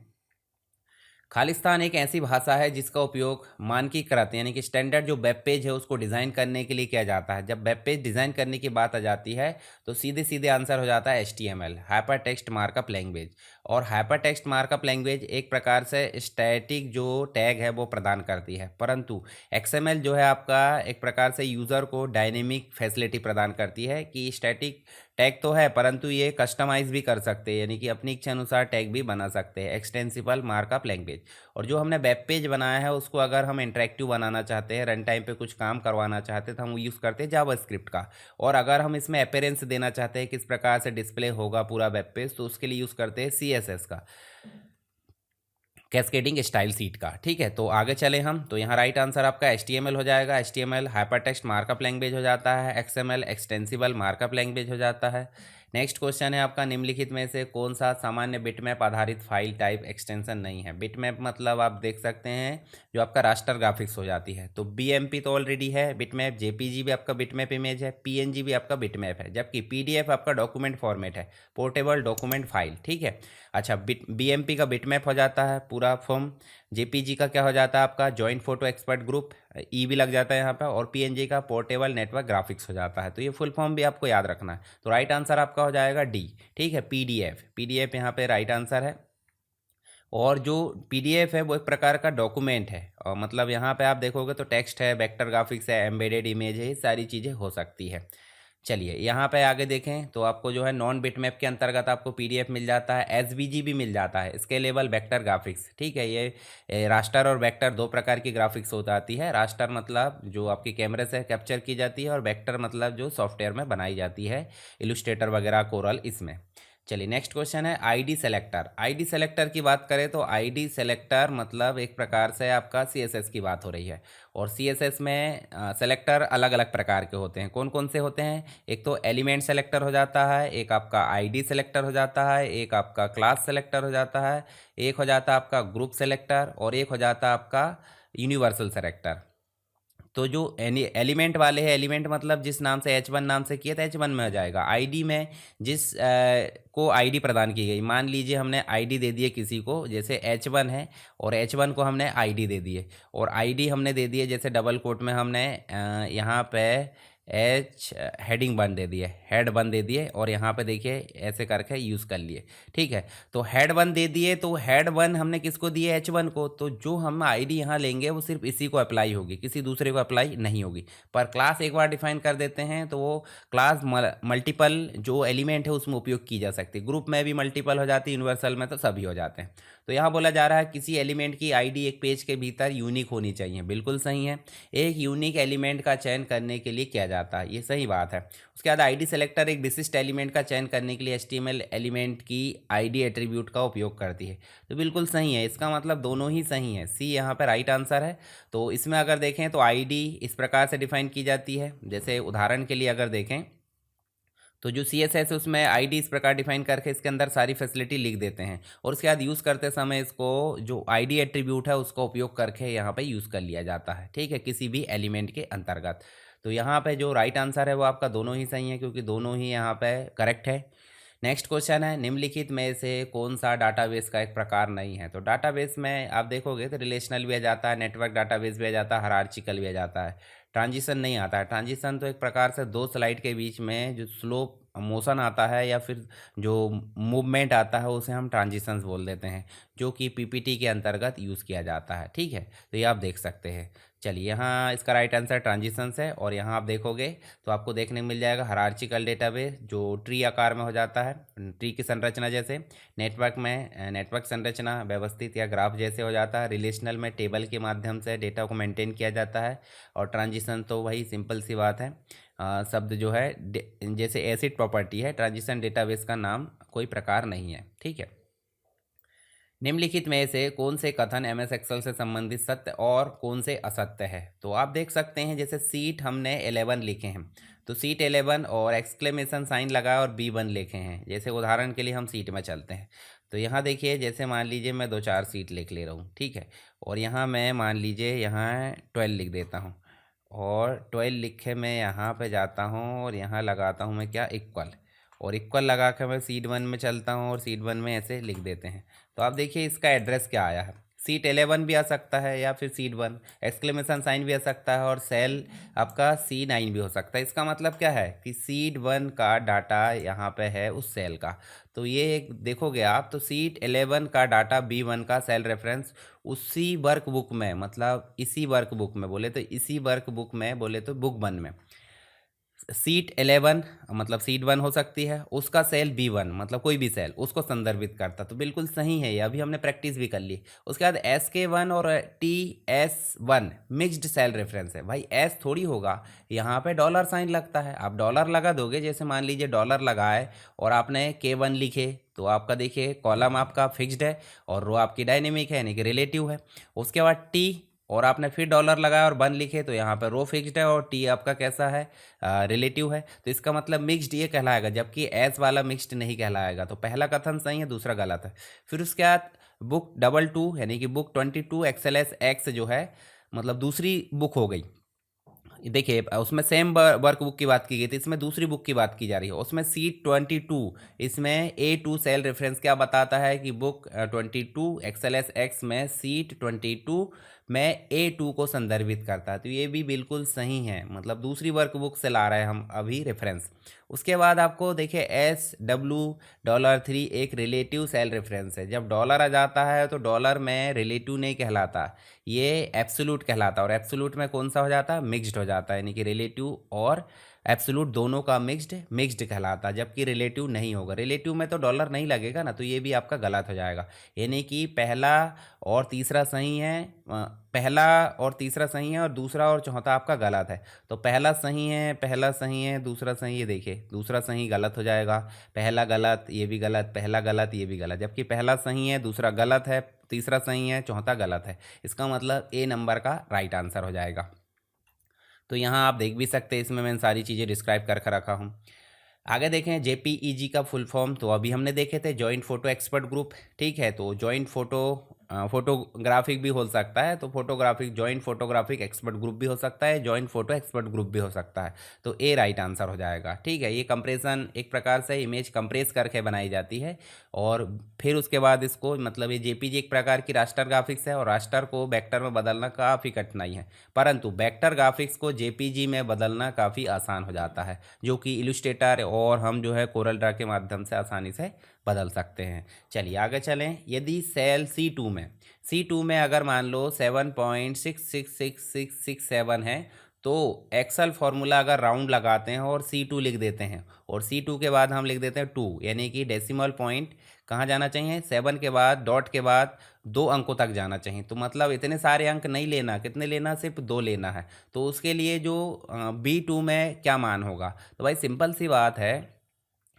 खालिस्तान एक ऐसी भाषा है जिसका उपयोग मानकीकृत यानी कि स्टैंडर्ड जो वेब पेज है उसको डिज़ाइन करने के लिए किया जाता है। जब वेब पेज डिज़ाइन करने की बात आ जाती है तो सीधे सीधे आंसर हो जाता है HTML, hyper text markup language. और हाइपर टेक्स्ट मार्कअप लैंग्वेज एक प्रकार से स्टैटिक जो टैग है वो प्रदान करती है, परंतु XML जो है आपका एक प्रकार से यूज़र को डायनेमिक फैसिलिटी प्रदान करती है कि स्टैटिक टैग तो है परंतु ये कस्टमाइज भी कर सकते हैं, यानी कि अपनी इच्छा अनुसार टैग भी बना सकते हैं। Extensible markup language. और जो हमने वेब पेज बनाया है उसको अगर हम इंटरेक्टिव बनाना चाहते हैं, रन टाइम पे कुछ काम करवाना चाहते हैं, तो हम यूज़ करते हैं जावास्क्रिप्ट का। और अगर हम इसमें अपीयरेंस देना चाहते हैं किस प्रकार से डिस्प्ले होगा पूरा वेब पेज, तो उसके लिए यूज़ करते हैं CSS का, कैस्केडिंग स्टाइल सीट का, ठीक है। तो आगे चले हम, तो यहाँ राइट आंसर आपका HTML हो जाएगा। HTML हाइपरटेक्स्ट मार्कअप लैंग्वेज हो जाता है। XML एक्सटेंसिबल मार्कअप लैंग्वेज हो जाता है। नेक्स्ट क्वेश्चन है आपका, निम्नलिखित में से कौन सा सामान्य बिटमैप आधारित फाइल टाइप एक्सटेंशन नहीं है? बिटमैप मतलब आप देख सकते हैं जो आपका रास्टर ग्राफिक्स हो जाती है। तो BMP तो ऑलरेडी है बिटमैप, JPG भी आपका बिटमैप इमेज है, PNG भी आपका बिटमैप है, जबकि PDF आपका डॉक्यूमेंट फॉर्मेट है, पोर्टेबल डॉक्यूमेंट फाइल, ठीक है। अच्छा, BMP का बिटमैप हो जाता है पूरा फॉर्म। JPG का क्या हो जाता है आपका? जॉइंट फोटो एक्सपर्ट ग्रुप, भी लग जाता है यहाँ पर। और PNG का पोर्टेबल नेटवर्क ग्राफिक्स हो जाता है। तो ये फुल फॉर्म भी आपको याद रखना है। तो राइट आंसर आपका हो जाएगा डी, ठीक है। PDF यहाँ पे राइट आंसर है। और जो PDF है वो एक प्रकार का डॉक्यूमेंट है, और मतलब यहाँ पे आप देखोगे तो टेक्स्ट है, वेक्टर ग्राफिक्स है, एम्बेडेड इमेज है, ये सारी चीज़ें हो सकती है। चलिए यहाँ पे आगे देखें तो आपको जो है नॉन बिटमैप के अंतर्गत आपको PDF मिल जाता है, SVG भी मिल जाता है, स्केलेबल वेक्टर ग्राफिक्स, ठीक है। ये रास्टर और वेक्टर दो प्रकार की ग्राफिक्स हो जाती है। रास्टर मतलब जो आपकी कैमरे से कैप्चर की जाती है, और वेक्टर मतलब जो सॉफ्टवेयर में बनाई जाती है, इलस्ट्रेटर वगैरह, कोरल, इसमें। चलिए नेक्स्ट क्वेश्चन है ID सेलेक्टर। ID सेलेक्टर की बात करें तो ID सेलेक्टर मतलब एक प्रकार से आपका CSS की बात हो रही है। और CSS में सेलेक्टर अलग अलग प्रकार के होते हैं। कौन कौन से होते हैं? एक तो एलिमेंट सेलेक्टर हो जाता है, एक आपका ID सेलेक्टर हो जाता है, एक आपका क्लास सेलेक्टर हो जाता है, एक हो जाता है आपका ग्रुप सेलेक्टर, और एक हो जाता है आपका यूनिवर्सल सेलेक्टर। तो जो एलिमेंट वाले हैं, एलिमेंट मतलब जिस नाम से H1 नाम से किया था H1 में हो जाएगा। आईडी में जिस को आईडी प्रदान की गई, मान लीजिए हमने आईडी दे दी है किसी को, जैसे H1 है और H1 को हमने आईडी दे दी है, और आईडी हमने दे दी है जैसे डबल कोट में हमने यहाँ पे एच हेडिंग वन दे दिए, हेड वन दे दिए, और यहाँ पे देखिए ऐसे करके यूज़ कर लिए। ठीक है, तो हेड वन दे दिए, तो हेड वन हमने किसको दिए, H1 को, तो जो हम आईडी यहाँ लेंगे वो सिर्फ इसी को अप्लाई होगी, किसी दूसरे को अप्लाई नहीं होगी। पर क्लास एक बार डिफाइन कर देते हैं तो वो क्लास मल्टीपल जो एलिमेंट है उसमें उपयोग की जा सकती है। ग्रुप में भी मल्टीपल हो जाती है, यूनिवर्सल में तो सभी हो जाते हैं। तो यहाँ बोला जा रहा है किसी एलिमेंट की आईडी एक पेज के भीतर यूनिक होनी चाहिए, बिल्कुल सही है। एक यूनिक एलिमेंट का चयन करने के लिए किया जाता है, ये सही बात है। उसके बाद आईडी सेलेक्टर एक विशिष्ट एलिमेंट का चयन करने के लिए HTML एलिमेंट की आईडी एट्रीब्यूट का उपयोग करती है, तो बिल्कुल सही है। इसका मतलब दोनों ही सही है, सी यहाँ पर राइट आंसर है। तो इसमें अगर देखें तो आईडी इस प्रकार से डिफाइन की जाती है, जैसे उदाहरण के लिए अगर देखें तो जो CSS है उसमें आईडी इस प्रकार डिफाइन करके इसके अंदर सारी फैसिलिटी लिख देते हैं, और उसके बाद यूज़ करते समय इसको जो आईडी एट्रीब्यूट है उसका उपयोग करके यहाँ पे यूज़ कर लिया जाता है। ठीक है, किसी भी एलिमेंट के अंतर्गत। तो यहाँ पे जो राइट आंसर है वो आपका दोनों ही सही है, क्योंकि दोनों ही यहाँ पे करेक्ट है। नेक्स्ट क्वेश्चन है, निम्नलिखित में से कौन सा डाटाबेस का एक प्रकार नहीं है। तो डाटाबेस में आप देखोगे तो रिलेशनल भी आ जाता है, नेटवर्क डाटाबेस भी आ जाता है, हायरार्चिकल भी आ जाता है, ट्रांजिशन नहीं आता है। ट्रांजिशन तो एक प्रकार से दो स्लाइड के बीच में जो स्लो मोशन आता है या फिर जो मूवमेंट आता है उसे हम ट्रांजिशंस बोल देते हैं, जो कि PPT के अंतर्गत यूज़ किया जाता है। ठीक है, तो ये आप देख सकते हैं। चलिए, यहाँ इसका राइट आंसर ट्रांजिशंस है, और यहाँ आप देखोगे तो आपको देखने को मिल जाएगा हायरार्चिकल डेटाबेस, जो ट्री आकार में हो जाता है, ट्री की संरचना जैसे। नेटवर्क में नेटवर्क संरचना व्यवस्थित या ग्राफ जैसे हो जाता है। रिलेशनल में टेबल के माध्यम से डेटा को मेंटेन किया जाता है, और ट्रांजिशन तो वही सिंपल सी बात है, शब्द जो है जैसे एसिड प्रॉपर्टी है। ट्रांजिशन डेटाबेस का नाम कोई प्रकार नहीं है। ठीक है, निम्नलिखित में से कौन से कथन MS एक्सेल से संबंधित सत्य और कौन से असत्य है। तो आप देख सकते हैं जैसे सीट हमने 11 लिखे हैं, तो सीट 11 और एक्सक्लेमेशन साइन लगाया और B1 लिखे हैं। जैसे उदाहरण के लिए हम सीट में चलते हैं, तो यहाँ देखिए जैसे मान लीजिए मैं 2-4 सीट लिख ले रहा हूँ। ठीक है, और यहाँ मैं मान लीजिए यहाँ 12 लिख देता हूँ, और 12 लिखे मैं यहाँ पे जाता हूँ और यहाँ लगाता हूँ मैं क्या, इक्वल, और इक्वल लगा कर मैं सीट 1 में चलता हूँ और सीट 1 में ऐसे लिख देते हैं। तो आप देखिए इसका एड्रेस क्या आया है, सीट 11 भी आ सकता है या फिर सीट 1, एक्सक्लेमेशन साइन भी आ सकता है, और सेल आपका C9 भी हो सकता है। इसका मतलब क्या है कि सीट 1 का डाटा यहाँ पे है उस सेल का। तो ये एक देखोगे आप, तो सीट 11 का डाटा B1 का सेल रेफरेंस उसी वर्कबुक में, मतलब इसी वर्कबुक में बोले तो इसी वर्कबुक में बोले तो बुक 1 में सीट 11 मतलब सीट 1 हो सकती है, उसका सेल B1 मतलब कोई भी सेल उसको संदर्भित करता। तो बिल्कुल सही है ये, अभी हमने प्रैक्टिस भी कर ली। उसके बाद SK1 और TS1 मिक्स्ड सेल रेफरेंस है। भाई S थोड़ी होगा, यहाँ पे डॉलर साइन लगता है, आप डॉलर लगा दोगे। जैसे मान लीजिए डॉलर लगाए और आपने K1 लिखे, तो आपका देखिए कॉलम आपका फिक्स्ड है और रो आपकी डायनेमिक है, यानी कि रिलेटिव है। उसके बाद T और आपने फिर डॉलर लगाया और 1 लिखे, तो यहाँ पर रो फिक्स्ड है और टी आपका कैसा है, रिलेटिव है। तो इसका मतलब मिक्स्ड ये कहलाएगा, जबकि एस वाला मिक्स्ड नहीं कहलाएगा। तो पहला कथन सही है, दूसरा गलत है। फिर उसके बाद बुक 22 यानी कि बुक 22 XLS-X जो है मतलब दूसरी बुक हो गई। देखिए उसमें सेम वर्क बुक की बात की गई थी, इसमें दूसरी बुक की बात की जा रही है। उसमें सीट 22 इसमें A2 सेल रेफरेंस क्या बताता है कि बुक 22 XLS-X में सीट 22 में A2 को संदर्भित करता है। तो ये भी बिल्कुल सही है, मतलब दूसरी वर्कबुक से ला रहे हैं हम अभी रेफरेंस। उसके बाद आपको देखिए $3 एक रिलेटिव सेल रेफरेंस है। जब डॉलर आ जाता है तो डॉलर में रिलेटिव नहीं कहलाता, ये एब्सोल्यूट कहलाता, और एब्सोल्यूट में कौन सा हो जाता है, मिक्स्ड हो जाता है, यानी कि रिलेटिव और एब्सोल्यूट दोनों का मिक्स्ड कहलाता, जबकि रिलेटिव नहीं होगा। रिलेटिव में तो डॉलर नहीं लगेगा ना, तो ये भी आपका गलत हो जाएगा। यानी कि पहला और तीसरा सही है, पहला और तीसरा सही है और दूसरा और चौथा आपका गलत है। तो पहला सही है, पहला सही है, दूसरा सही है। देखिए दूसरा सही गलत हो जाएगा, पहला गलत, ये भी गलत, पहला गलत, ये भी गलत, जबकि पहला सही है, दूसरा गलत है, तीसरा सही है, चौथा गलत है। इसका मतलब A नंबर का राइट आंसर हो जाएगा। तो यहाँ आप देख भी सकते हैं, इसमें मैंने सारी चीज़ें डिस्क्राइब करके रखा हूँ। आगे देखें JPEG का फुल फॉर्म, तो अभी हमने देखे थे जॉइंट फोटो एक्सपर्ट ग्रुप। ठीक है, तो जॉइंट फोटो फोटोग्राफिक भी हो सकता है, तो photographic joint photographic expert group भी हो सकता है, जॉइंट फोटो एक्सपर्ट ग्रुप भी हो सकता है। तो ए राइट आंसर हो जाएगा। ठीक है, ये कंप्रेशन एक प्रकार से इमेज कंप्रेस करके बनाई जाती है और फिर उसके बाद इसको मतलब ये जेपीजी एक प्रकार की रास्टर ग्राफिक्स है और रास्टर को वेक्टर में बदलना काफ़ी कठिनाई है, परंतु वेक्टर ग्राफिक्स को जेपीजी में बदलना काफ़ी आसान हो जाता है, जो कि इलस्ट्रेटर और हम जो है कोरल ड्रा के माध्यम से आसानी से बदल सकते हैं। चलिए आगे चलें। यदि सेल C2 में अगर मान लो 7.666667 है, तो एक्सेल फार्मूला अगर राउंड लगाते हैं और C2 लिख देते हैं और C2 के बाद हम लिख देते हैं 2, यानी कि डेसिमल पॉइंट कहाँ जाना चाहिए, 7 के बाद डॉट के बाद 2 अंकों तक जाना चाहिए। तो मतलब इतने सारे अंक नहीं लेना, कितने लेना, सिर्फ 2 लेना है। तो उसके लिए जो B2 में क्या मान होगा, तो भाई सिंपल सी बात है,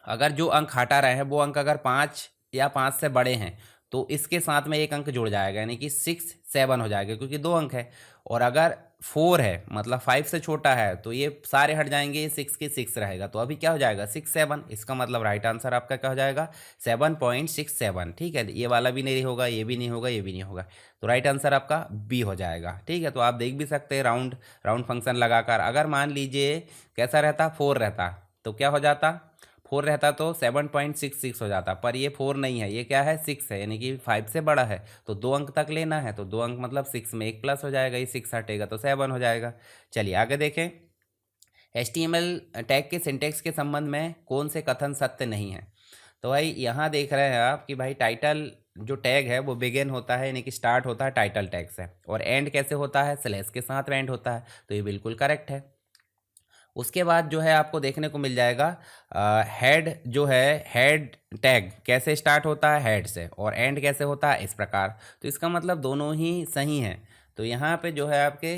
अगर जो अंक हटा रहे हैं वो अंक अगर 5 या 5 से बड़े हैं तो इसके साथ में एक अंक जुड़ जाएगा, यानी कि 6 7 हो जाएगा, क्योंकि 2 अंक है। और अगर 4 है मतलब 5 से छोटा है तो ये सारे हट जाएंगे, ये 6 के 6 रहेगा। तो अभी क्या हो जाएगा 6 7, इसका मतलब राइट आंसर आपका क्या हो जाएगा 7.67। ठीक है, ये वाला भी नहीं होगा, ये भी नहीं होगा, ये भी नहीं होगा, तो राइट आंसर आपका बी हो जाएगा। ठीक है, तो आप देख भी सकते हैं राउंड राउंड फंक्शन लगाकर। अगर मान लीजिए कैसा रहता, 4 रहता तो क्या हो जाता, 4 रहता तो 7.66 हो जाता, पर ये 4 नहीं है, ये क्या है 6 है, यानी कि 5 से बड़ा है। तो 2 अंक तक लेना है, तो 2 अंक मतलब 6 में एक प्लस हो जाएगा, ये 6 हटेगा तो 7 हो जाएगा। चलिए आगे देखें। HTML टैग के सिंटेक्स के संबंध में कौन से कथन सत्य नहीं है। तो भाई यहाँ देख रहे हैं आप कि भाई टाइटल जो टैग है वो बिगिन होता है, यानी कि स्टार्ट होता है टाइटल टैग से, और एंड कैसे होता है, स्लैश के साथ एंड होता है। तो ये बिल्कुल करेक्ट है। उसके बाद जो है आपको देखने को मिल जाएगा हेड जो है, हेड टैग कैसे स्टार्ट होता है, हेड से, और एंड कैसे होता है, इस प्रकार। तो इसका मतलब दोनों ही सही हैं। तो यहाँ पे जो है आपके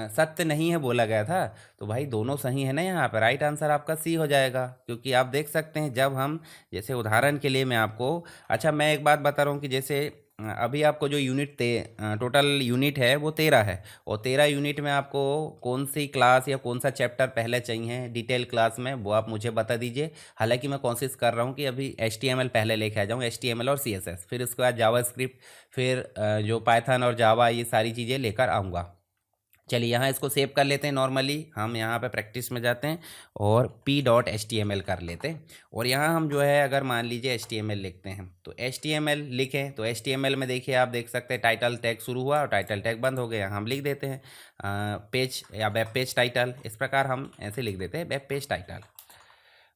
सत्य नहीं है बोला गया था, तो भाई दोनों सही है ना, यहाँ पे राइट आंसर आपका सी हो जाएगा। क्योंकि आप देख सकते हैं जब हम, जैसे उदाहरण के लिए मैं आपको, अच्छा मैं एक बात बता रहा हूँ कि जैसे अभी आपको जो टोटल यूनिट है वो 13 है, और 13 यूनिट में आपको कौन सी क्लास या कौन सा चैप्टर पहले चाहिए डिटेल क्लास में, वो आप मुझे बता दीजिए। हालांकि मैं कोशिश कर रहा हूँ कि अभी HTML पहले लेके आ जाऊँ, HTML और CSS, फिर उसके बाद जावास्क्रिप्ट, फिर जो पाइथन और जावा, ये सारी चीज़ें लेकर आऊँगा। चलिए यहाँ इसको सेव कर लेते हैं। नॉर्मली हम यहाँ पे प्रैक्टिस में जाते हैं और p.html कर लेते हैं, और यहाँ हम जो है अगर मान लीजिए HTML लिखते हैं, तो HTML लिखें तो HTML में देखिए आप देख सकते हैं टाइटल टैग शुरू हुआ और टाइटल टैग बंद हो गया। हम लिख देते हैं पेज या वेब पेज टाइटल, इस प्रकार हम ऐसे लिख देते हैं वेब पेज टाइटल।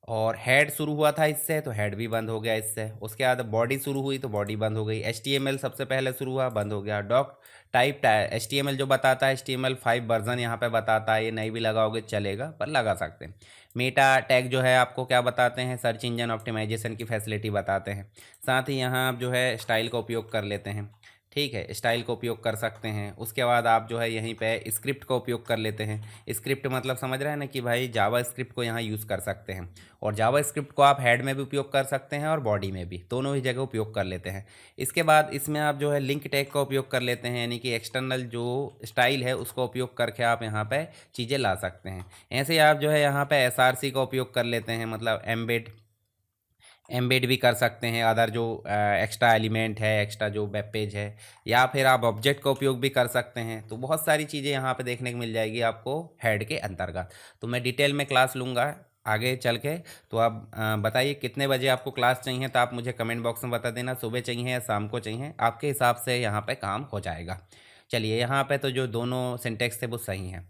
और हेड शुरू हुआ था इससे, तो हेड भी बंद हो गया इससे। उसके बाद बॉडी शुरू हुई तो बॉडी बंद हो गई। HTML सबसे पहले शुरू हुआ, बंद हो गया। डॉक टाइप HTML जो बताता है HTML5 वर्जन यहाँ पे बताता है, ये नहीं भी लगाओगे चलेगा पर लगा सकते हैं। मेटा टैग जो है आपको क्या बताते हैं, सर्च इंजन ऑप्टिमाइजेशन की फैसिलिटी बताते हैं। साथ ही यहाँ आप जो है स्टाइल का उपयोग कर लेते हैं। ठीक है, स्टाइल का उपयोग कर सकते हैं। उसके बाद आप जो है यहीं पे स्क्रिप्ट का उपयोग कर लेते हैं। स्क्रिप्ट मतलब समझ रहे हैं ना कि भाई जावा स्क्रिप्ट को यहाँ यूज़ कर सकते हैं, और जावा स्क्रिप्ट को आप हेड में भी उपयोग कर सकते हैं और बॉडी में भी, दोनों ही जगह उपयोग कर लेते हैं। इसके बाद इसमें आप जो है लिंक टैग का उपयोग कर लेते हैं, यानी कि एक्सटर्नल जो स्टाइल है उसका उपयोग करके आप यहाँ पे चीज़ें ला सकते हैं। ऐसे ही आप जो है यहाँ पे SRC का उपयोग कर लेते हैं, मतलब एम्बेड भी कर सकते हैं अदर जो एक्स्ट्रा एलिमेंट है, एक्स्ट्रा जो वेब पेज है, या फिर आप ऑब्जेक्ट का उपयोग भी कर सकते हैं। तो बहुत सारी चीज़ें यहाँ पे देखने को मिल जाएगी आपको हेड के अंतर्गत। तो मैं डिटेल में क्लास लूँगा आगे चल के। तो आप बताइए कितने बजे आपको क्लास चाहिए, तो आप मुझे कमेंट बॉक्स में बता देना, सुबह चाहिए या शाम को चाहिए, आपके हिसाब से यहाँ पे काम हो जाएगा। चलिए यहाँ पे तो जो दोनों सिंटेक्स थे वो सही हैं।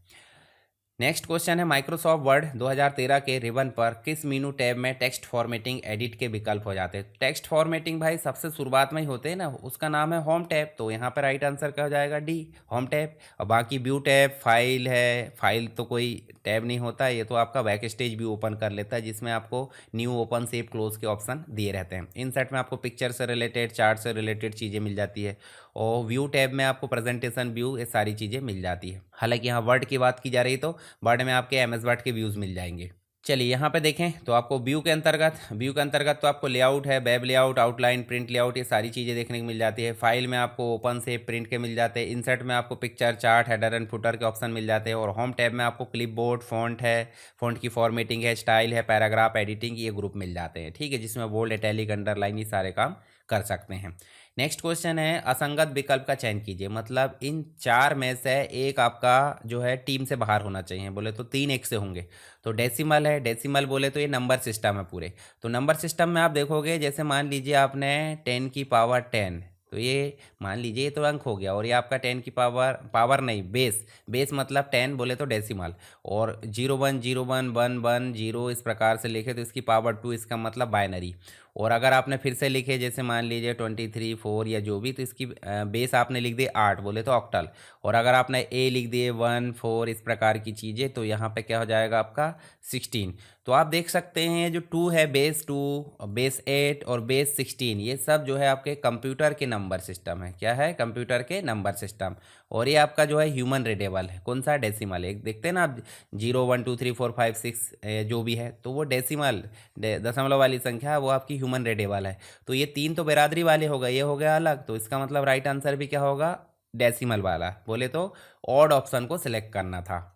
नेक्स्ट क्वेश्चन है, माइक्रोसॉफ्ट वर्ड 2013 के रिबन पर किस मेनू टैब में टेक्स्ट फॉर्मेटिंग एडिट के विकल्प हो जाते हैं। टेक्स्ट फॉर्मेटिंग भाई सबसे शुरुआत में ही होते हैं ना, उसका नाम है होम टैब। तो यहाँ पर राइट आंसर क्या हो जाएगा डी, होम टैब। और बाकी व्यू टैब फाइल है, फाइल तो कोई टैब नहीं होता है, ये तो आपका बैक स्टेज भी ओपन कर लेता है, जिसमें आपको न्यू, ओपन, सेव, क्लोज के ऑप्शन दिए रहते हैं। इनसेट में आपको पिक्चर से रिलेटेड, चार्ट से रिलेटेड चीज़ें मिल जाती है, और व्यू टैब में आपको प्रेजेंटेशन व्यू, ये सारी चीज़ें मिल जाती है। हालांकि यहाँ वर्ड की बात की जा रही तो वर्ड में आपके MS वर्ड के व्यूज़ मिल जाएंगे। चलिए यहाँ पे देखें तो आपको व्यू के अंतर्गत तो आपको लेआउट है, web layout, outline, print layout, ये सारी चीज़ें देखने को मिल जाती है। फाइल में आपको ओपन से प्रिंट के मिल जाते हैं। इंसर्ट में आपको picture, chart, header and footer के ऑप्शन मिल जाते हैं। और होम टैब में आपको क्लिपबोर्ड, फॉन्ट है, फॉन्ट की फॉर्मेटिंग है, स्टाइल है, पैराग्राफ एडिटिंग, ये ग्रुप मिल जाते हैं। ठीक है, जिसमें बोल्ड, इटैलिक, अंडरलाइन, ये सारे काम कर सकते हैं। नेक्स्ट क्वेश्चन है असंगत विकल्प का चयन कीजिए, मतलब इन चार में से एक आपका जो है टीम से बाहर होना चाहिए। बोले तो तीन एक से होंगे। तो डेसिमल है, डेसिमल बोले तो ये नंबर सिस्टम है पूरे। तो नंबर सिस्टम में आप देखोगे, जैसे मान लीजिए आपने 10 की पावर 10, तो ये मान लीजिए ये तो अंक हो गया, और ये आपका 10 की पावर पावर नहीं, बेस, बेस मतलब 10 बोले तो डेसिमल, और 01 01 11 0 इस प्रकार से लिखे तो इसकी पावर 2, इसका मतलब बाइनरी। और अगर आपने फिर से लिखे, जैसे मान लीजिए 23 4 या जो भी, तो इसकी बेस आपने लिख दी 8 बोले तो ऑक्टल। और अगर आपने ए लिख दिए 1 4 इस प्रकार की चीज़ें, तो यहाँ पे क्या हो जाएगा आपका 16। तो आप देख सकते हैं जो 2 है, बेस 2, बेस 8 और बेस 16, ये सब जो है आपके कंप्यूटर के नंबर सिस्टम है। क्या है? कंप्यूटर के नंबर सिस्टम। और ये आपका जो है ह्यूमन रेडेबल है। कौन सा? डेसिमल। एक देखते हैं ना आप, 0 1 2 3 4 5 6 जो भी है, तो वो डेसिमल दशमलव वाली संख्या है, वो आपकी ह्यूमन रेडेबल है। तो ये तीन तो बिरादरी वाले हो गए, ये हो गया अलग, तो इसका मतलब राइट आंसर भी क्या होगा? डेसिमल वाला। बोले तो ऑड ऑप्शन को सिलेक्ट करना था।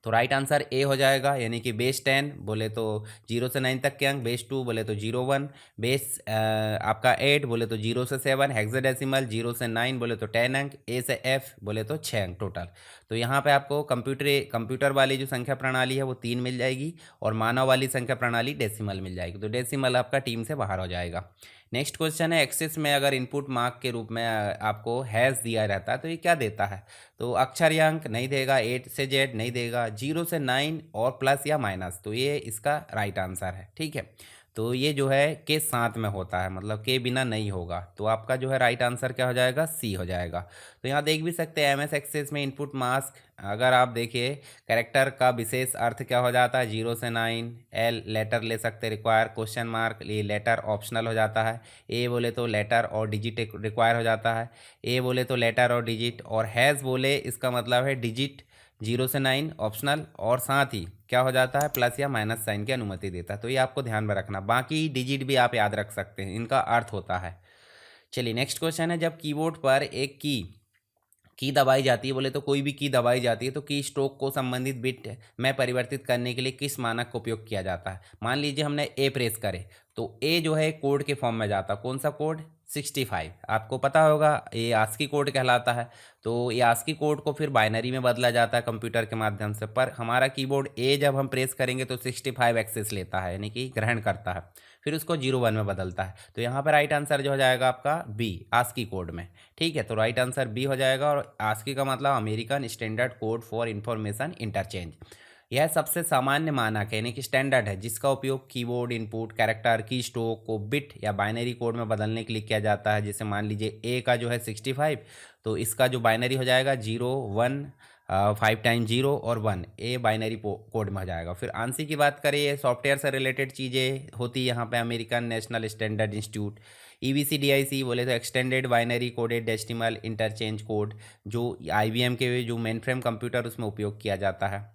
तो राइट आंसर ए हो जाएगा, यानी कि बेस 10 बोले तो 0 से 9 तक के अंक, बेस 2 बोले तो 0 1, बेस आपका 8 बोले तो 0 से 7, हेक्साडेसिमल 0 से 9 बोले तो 10 अंक, ए से एफ बोले तो 6 अंक टोटल। तो यहाँ पे आपको कंप्यूटर वाली जो संख्या प्रणाली है वो 3 मिल जाएगी, और मानव वाली संख्या प्रणाली डेसिमल मिल जाएगी। तो डेसिमल आपका टीम से बाहर हो जाएगा। नेक्स्ट क्वेश्चन है, एक्सेस में अगर इनपुट मार्क के रूप में आपको हैश दिया रहता है तो ये क्या देता है? तो अक्षर या अंक नहीं देगा, 8 से Z नहीं देगा, 0 से 9 और प्लस या माइनस, तो ये इसका राइट आंसर है। ठीक है, तो ये जो है के साथ में होता है, मतलब के बिना नहीं होगा। तो आपका जो है राइट आंसर क्या हो जाएगा? सी हो जाएगा। तो यहाँ देख भी सकते हैं MS एक्सेस में इनपुट मास्क, अगर आप देखिए कैरेक्टर का विशेष अर्थ क्या हो जाता है? 0 से 9, L लेटर ले सकते रिक्वायर, क्वेश्चन मार्क ये लेटर ऑप्शनल हो जाता है, ए बोले तो लेटर और डिजिट रिक्वायर हो जाता है, ए बोले तो लेटर और डिजिट, और हैज़ बोले इसका मतलब है डिजिट, 0 से 9 ऑप्शनल, और साथ ही क्या हो जाता है? प्लस या माइनस साइन की अनुमति देता है। तो ये आपको ध्यान में रखना, बाकी डिजिट भी आप याद रख सकते हैं, इनका अर्थ होता है। चलिए नेक्स्ट क्वेश्चन है, जब कीबोर्ड पर एक की दबाई जाती है, बोले तो कोई भी की दबाई जाती है, तो की स्ट्रोक को संबंधित बिट में परिवर्तित करने के लिए किस मानक का उपयोग किया जाता है? मान लीजिए हमने ए प्रेस करे, तो ए जो है कोड के फॉर्म में जाता, कौन सा कोड? 65। आपको पता होगा ये आस्की कोड कहलाता है। तो ये आस्की कोड को फिर बाइनरी में बदला जाता है कंप्यूटर के माध्यम से, पर हमारा कीबोर्ड ए जब हम प्रेस करेंगे तो 65 एक्सेस लेता है, यानी कि ग्रहण करता है, फिर उसको 01 में बदलता है। तो यहाँ पर राइट आंसर जो हो जाएगा आपका बी, आस्की कोड में। ठीक है, तो राइट आंसर बी हो जाएगा, और आस्की का मतलब American standard code for information interchange. यह सबसे सामान्य मानक है, यानी कि स्टैंडर्ड है, जिसका उपयोग कीबोर्ड इनपुट कैरेक्टर की स्ट्रोक को बिट या बाइनरी कोड में बदलने के लिए किया जाता है। जैसे मान लीजिए ए का जो है 65, तो इसका जो बाइनरी हो जाएगा 0 1, 5 टाइम 0 और 1, ए बाइनरी कोड में हो जाएगा। फिर आंसी की बात करें, ये सॉफ्टवेयर से रिलेटेड चीज़ें होती है यहाँ पे, American national standard institute, EBCDIC बोले तो extended binary coded decimal interchange code, जो IBM के जो मेन फ्रेम कंप्यूटर उसमें उपयोग किया जाता है।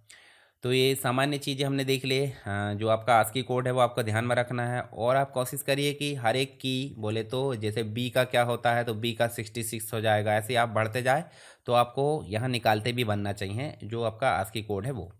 तो ये सामान्य चीज़ें हमने देख लिए। जो आपका आस्की कोड है वो आपको ध्यान में रखना है, और आप कोशिश करिए कि हर एक की बोले तो जैसे बी का क्या होता है, तो बी का 66 हो जाएगा, ऐसे ही आप बढ़ते जाए तो आपको यहाँ निकालते भी बनना चाहिए जो आपका आस्की कोड है वो।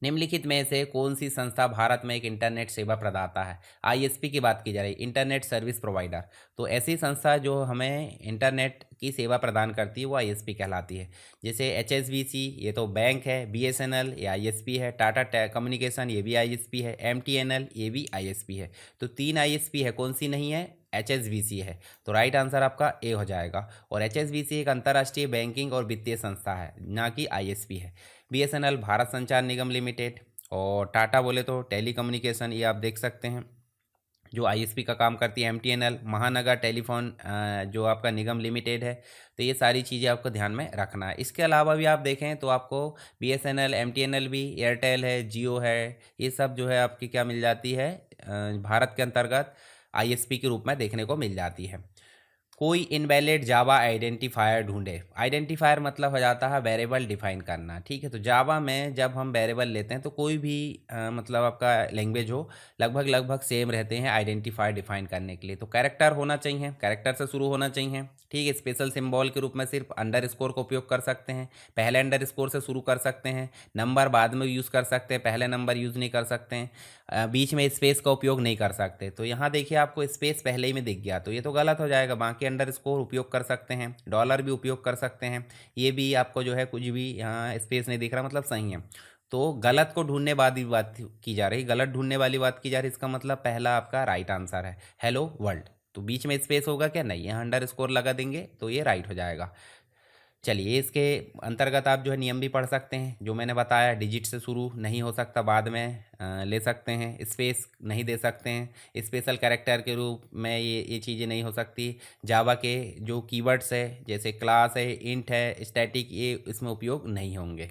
निम्नलिखित में से कौन सी संस्था भारत में एक इंटरनेट सेवा प्रदाता है? ISP की बात की जा रही है, इंटरनेट सर्विस प्रोवाइडर। तो ऐसी संस्था जो हमें इंटरनेट की सेवा प्रदान करती है वो ISP कहलाती है। जैसे HSBC, ये तो बैंक है, BSNL ये ISP है, टाटा कम्युनिकेशन ये भी ISP है, MTNL ये भी ISP है। तो 3 ISP है, कौन सी नहीं है? HSBC है। तो राइट आंसर आपका ए हो जाएगा, और HSBC एक अंतर्राष्ट्रीय बैंकिंग और वित्तीय संस्था है, ना कि ISP है। BSNL भारत संचार निगम लिमिटेड, और टाटा बोले तो टेली कम्युनिकेशन, ये आप देख सकते हैं जो ISP का काम करती है। MTNL महानगर टेलीफोन जो आपका निगम लिमिटेड है। तो ये सारी चीज़ें आपको ध्यान में रखना है। इसके अलावा भी आप देखें तो आपको BSNL MTNL भी, एयरटेल है, जियो है, ये सब जो है आपकी क्या मिल जाती है, भारत के अंतर्गत ISP के रूप में देखने को मिल जाती है। कोई इनवैलिड जावा आइडेंटिफायर ढूंढे। आइडेंटिफायर मतलब हो जाता है वेरिएबल डिफाइन करना, ठीक है। तो जावा में जब हम वेरिएबल लेते हैं तो कोई भी मतलब आपका लैंग्वेज हो, लगभग लगभग सेम रहते हैं आइडेंटिफायर डिफाइन करने के लिए। तो कैरेक्टर होना चाहिए, कैरेक्टर से शुरू होना चाहिए, ठीक है। स्पेशल सिंबल के रूप में सिर्फ अंडर स्कोर का उपयोग कर सकते हैं, पहले अंडर स्कोर से शुरू कर सकते हैं, नंबर बाद में यूज़ कर सकते हैं, पहले नंबर यूज़ नहीं कर सकते हैं, बीच में स्पेस का उपयोग नहीं कर सकते। तो यहाँ देखिए आपको स्पेस पहले ही में दिख गया, तो ये तो गलत हो जाएगा। बाकी अंडर स्कोर उपयोग कर सकते हैं, डॉलर भी उपयोग कर सकते हैं, ये भी आपको जो है कुछ भी यहाँ स्पेस नहीं दिख रहा, मतलब सही है। तो गलत को ढूंढने वाली बात की जा रही, गलत ढूंढने वाली बात की जा रही, इसका मतलब पहला आपका राइट आंसर है हेलो वर्ल्ड। तो बीच में स्पेस होगा क्या? नहीं, यहाँ अंडर स्कोर लगा देंगे तो ये राइट हो जाएगा। चलिए, इसके अंतर्गत आप जो है नियम भी पढ़ सकते हैं, जो मैंने बताया, डिजिट से शुरू नहीं हो सकता, बाद में ले सकते हैं, स्पेस नहीं दे सकते हैं, स्पेशल कैरेक्टर के रूप में ये चीज़ें नहीं हो सकती। जावा के जो कीवर्ड्स है जैसे क्लास है, इंट है, स्टैटिक, ये इसमें उपयोग नहीं होंगे।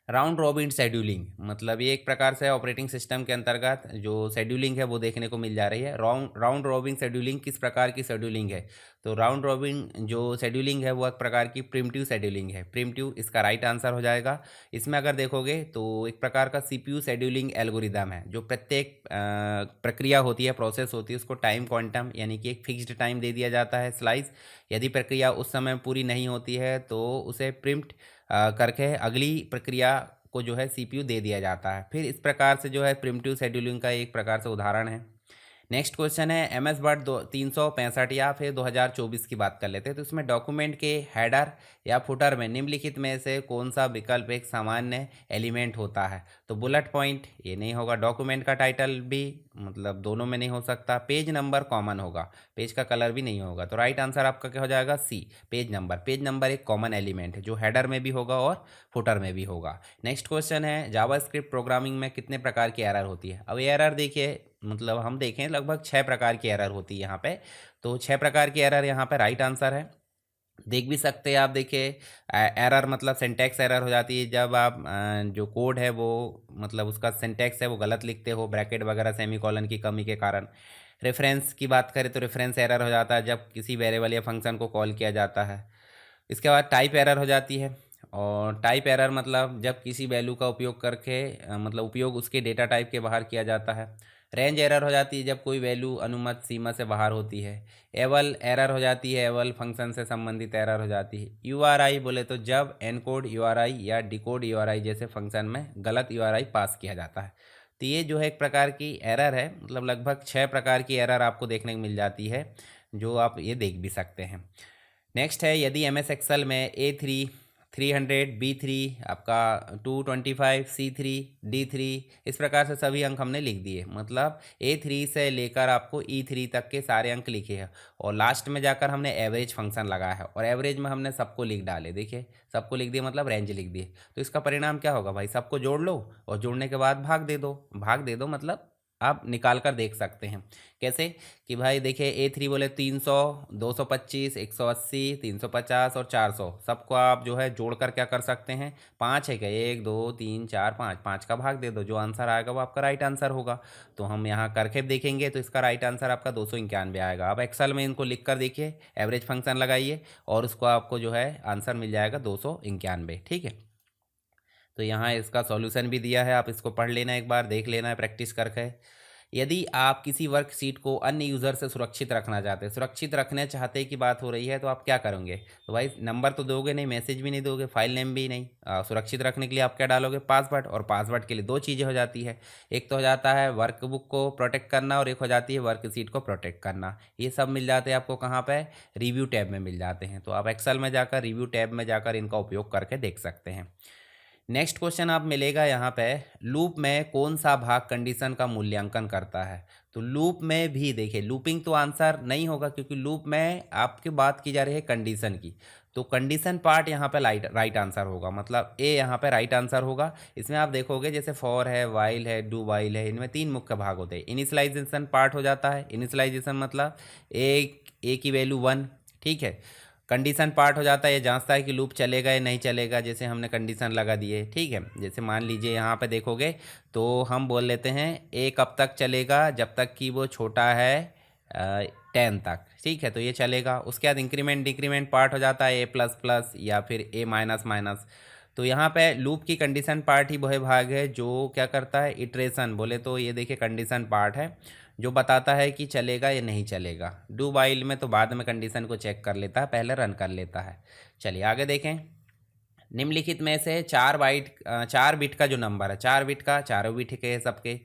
राउंड रॉबिन शेड्यूलिंग मतलब ये एक प्रकार से ऑपरेटिंग सिस्टम के अंतर्गत जो शेड्यूलिंग है वो देखने को मिल जा रही है। राउंड रॉबिन शेड्यूलिंग किस प्रकार की शेड्यूलिंग है? तो राउंड रॉबिन जो शेड्यूलिंग है वो एक प्रकार की प्रिमिटिव शेड्यूलिंग है। प्रिमिटिव इसका राइट आंसर हो जाएगा। इसमें अगर देखोगे तो एक प्रकार का सीपीयू शेड्यूलिंग एल्गोरिदम है, जो प्रत्येक प्रक्रिया होती है, प्रोसेस होती है, उसको टाइम क्वांटम यानी कि एक फिक्स्ड टाइम दे दिया जाता है, स्लाइस। यदि प्रक्रिया उस समय पूरी नहीं होती है तो उसे प्रिम्प्ट करके अगली प्रक्रिया को जो है सीपीयू दे दिया जाता है। फिर इस प्रकार से जो है प्रिमिटिव शेड्यूलिंग का एक प्रकार से उदाहरण है। नेक्स्ट क्वेश्चन है एम एस वर्ड 365 या फिर 2024 की बात कर लेते हैं। तो इसमें डॉक्यूमेंट के हेडर या फुटर में निम्नलिखित में से कौन सा विकल्प एक सामान्य एलिमेंट होता है? तो बुलेट पॉइंट ये नहीं होगा, डॉक्यूमेंट का टाइटल भी मतलब दोनों में नहीं हो सकता, पेज नंबर कॉमन होगा, पेज का कलर भी नहीं होगा। तो राइट आंसर आपका क्या हो जाएगा? सी, पेज नंबर। पेज नंबर एक कॉमन एलिमेंट है जो हेडर में भी होगा और फुटर में भी होगा। नेक्स्ट क्वेश्चन है जावास्क्रिप्ट प्रोग्रामिंग में कितने प्रकार की एरर होती है? अब एरर देखिए, मतलब हम देखें लगभग 6 प्रकार की एरर होती है यहाँ पे। तो 6 प्रकार की एरर यहाँ पे राइट आंसर है। देख भी सकते हैं आप, देखिए एरर मतलब सिंटैक्स एरर हो जाती है जब आप जो कोड है वो मतलब उसका सिंटैक्स है वो गलत लिखते हो, ब्रैकेट वगैरह सेमीकोलन की कमी के कारण। रेफरेंस की बात करें तो रेफरेंस एरर हो जाता है जब किसी वेरिएबल या फंक्शन को कॉल किया जाता है। इसके बाद टाइप एरर हो जाती है, और टाइप एरर मतलब जब किसी वैल्यू का उपयोग करके मतलब उपयोग उसके डेटा टाइप के बाहर किया जाता है। रेंज एरर हो जाती है जब कोई वैल्यू अनुमत सीमा से बाहर होती है। एवल एरर हो जाती है, एवल फंक्शन से संबंधित एरर हो जाती है। यूआरआई बोले तो जब एनकोड यूआरआई या डिकोड यूआरआई जैसे फंक्शन में गलत यूआरआई पास किया जाता है। तो ये जो है एक प्रकार की एरर है, मतलब लगभग 6 प्रकार की एरर आपको देखने को मिल जाती है, जो आप ये देख भी सकते हैं। नेक्स्ट है यदि एम एस एक्सेल में A3 300 B3 आपका 225 C3 D3 इस प्रकार से सभी अंक हमने लिख दिए, मतलब A3 से लेकर आपको E3 तक के सारे अंक लिखे हैं, और लास्ट में जाकर हमने एवरेज फंक्शन लगाया है और एवरेज में हमने सबको लिख डाले। देखिए सबको लिख दिए मतलब रेंज लिख दिए। तो इसका परिणाम क्या होगा भाई? सबको जोड़ लो और जोड़ने के बाद भाग दे दो। भाग दे दो मतलब आप निकाल कर देख सकते हैं कैसे कि भाई देखिए A3 बोले 300, 225, 180, 350 और 400, सबको आप जो है जोड़कर क्या कर सकते हैं? 5 है क्या? 1 2 3 4 5, 5 का भाग दे दो, जो आंसर आएगा वो आपका राइट आंसर होगा। तो हम यहाँ करके देखेंगे तो इसका राइट आंसर आपका 291 आएगा। अब एक्सेल में इनको लिख कर देखिए, एवरेज फंक्शन लगाइए और उसको आपको जो है आंसर मिल जाएगा 291, ठीक है। तो यहाँ इसका सॉल्यूशन भी दिया है, आप इसको पढ़ लेना, एक बार देख लेना है प्रैक्टिस करके। यदि आप किसी वर्कशीट को अन्य यूज़र से सुरक्षित रखना चाहते हैं, सुरक्षित रखने चाहते की बात हो रही है, तो आप क्या करोगे? तो भाई नंबर तो दोगे नहीं, मैसेज भी नहीं दोगे, फाइल नेम भी नहीं। सुरक्षित रखने के लिए आप क्या डालोगे? पासवर्ड। और पासवर्ड के लिए दो चीज़ें हो जाती है, एक तो हो जाता है वर्कबुक को प्रोटेक्ट करना और एक हो जाती है वर्कशीट को प्रोटेक्ट करना। ये सब मिल जाते हैं आपको कहाँ पर? रिव्यू टैब में मिल जाते हैं। तो आप एक्सेल में जाकर रिव्यू टैब में जाकर इनका उपयोग करके देख सकते हैं। नेक्स्ट क्वेश्चन आप मिलेगा यहाँ पे, लूप में कौन सा भाग कंडीशन का मूल्यांकन करता है? तो लूप में भी देखिए, लूपिंग तो आंसर नहीं होगा क्योंकि लूप में आपकी बात की जा रही है कंडीशन की। तो कंडीशन पार्ट यहाँ पे राइट आंसर होगा, मतलब ए यहाँ पे राइट आंसर होगा। इसमें आप देखोगे जैसे फॉर है, वाइल है, डू वाइल है, इनमें 3 मुख्य भाग होते हैं। इनिशियलाइजेशन पार्ट हो जाता है, इनिशियलाइजेशन मतलब ए की वैल्यू 1, ठीक है। कंडीशन पार्ट हो जाता है, ये जांचता है कि लूप चलेगा या नहीं चलेगा, जैसे हमने कंडीशन लगा दिए, ठीक है। जैसे मान लीजिए यहाँ पे देखोगे तो हम बोल लेते हैं ए कब तक चलेगा? जब तक कि वो छोटा है 10 तक, ठीक है, तो ये चलेगा। उसके बाद इंक्रीमेंट डिक्रीमेंट पार्ट हो जाता है ए प्लस प्लस या फिर ए माइनस माइनस। तो यहाँ पे लूप की कंडीशन पार्ट ही वह भाग है जो क्या करता है, इटरेशन बोले तो ये देखिए कंडीशन पार्ट है जो बताता है कि चलेगा या नहीं चलेगा। डू वाइल में तो बाद में कंडीशन को चेक कर लेता है, पहले रन कर लेता है। चलिए आगे देखें। निम्नलिखित में से 4 बिट का जो नंबर है, 4 बिट का, चारों बिट के सबके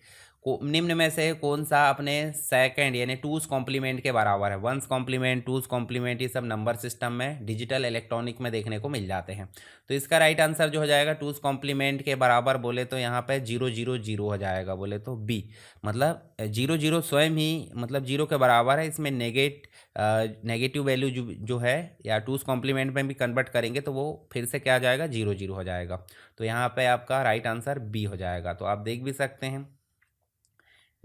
निम्न में से कौन सा अपने सेकंड यानी टूस कॉम्प्लीमेंट के बराबर है। वंस कॉम्प्लीमेंट, टूस कॉम्प्लीमेंट, ये सब नंबर सिस्टम में डिजिटल इलेक्ट्रॉनिक में देखने को मिल जाते हैं। तो इसका राइट आंसर जो हो जाएगा टूस कॉम्प्लीमेंट के बराबर बोले तो यहाँ पे 0 0 0 हो जाएगा, बोले तो बी। मतलब 0 0 स्वयं ही मतलब 0 के बराबर है। इसमें नेगेटिव वैल्यू जो है या टूस कॉम्प्लीमेंट में भी कन्वर्ट करेंगे तो वो फिर से क्या आ जाएगा, 0 0 हो जाएगा। तो यहाँ पे आपका राइट आंसर बी हो जाएगा। तो आप देख भी सकते हैं।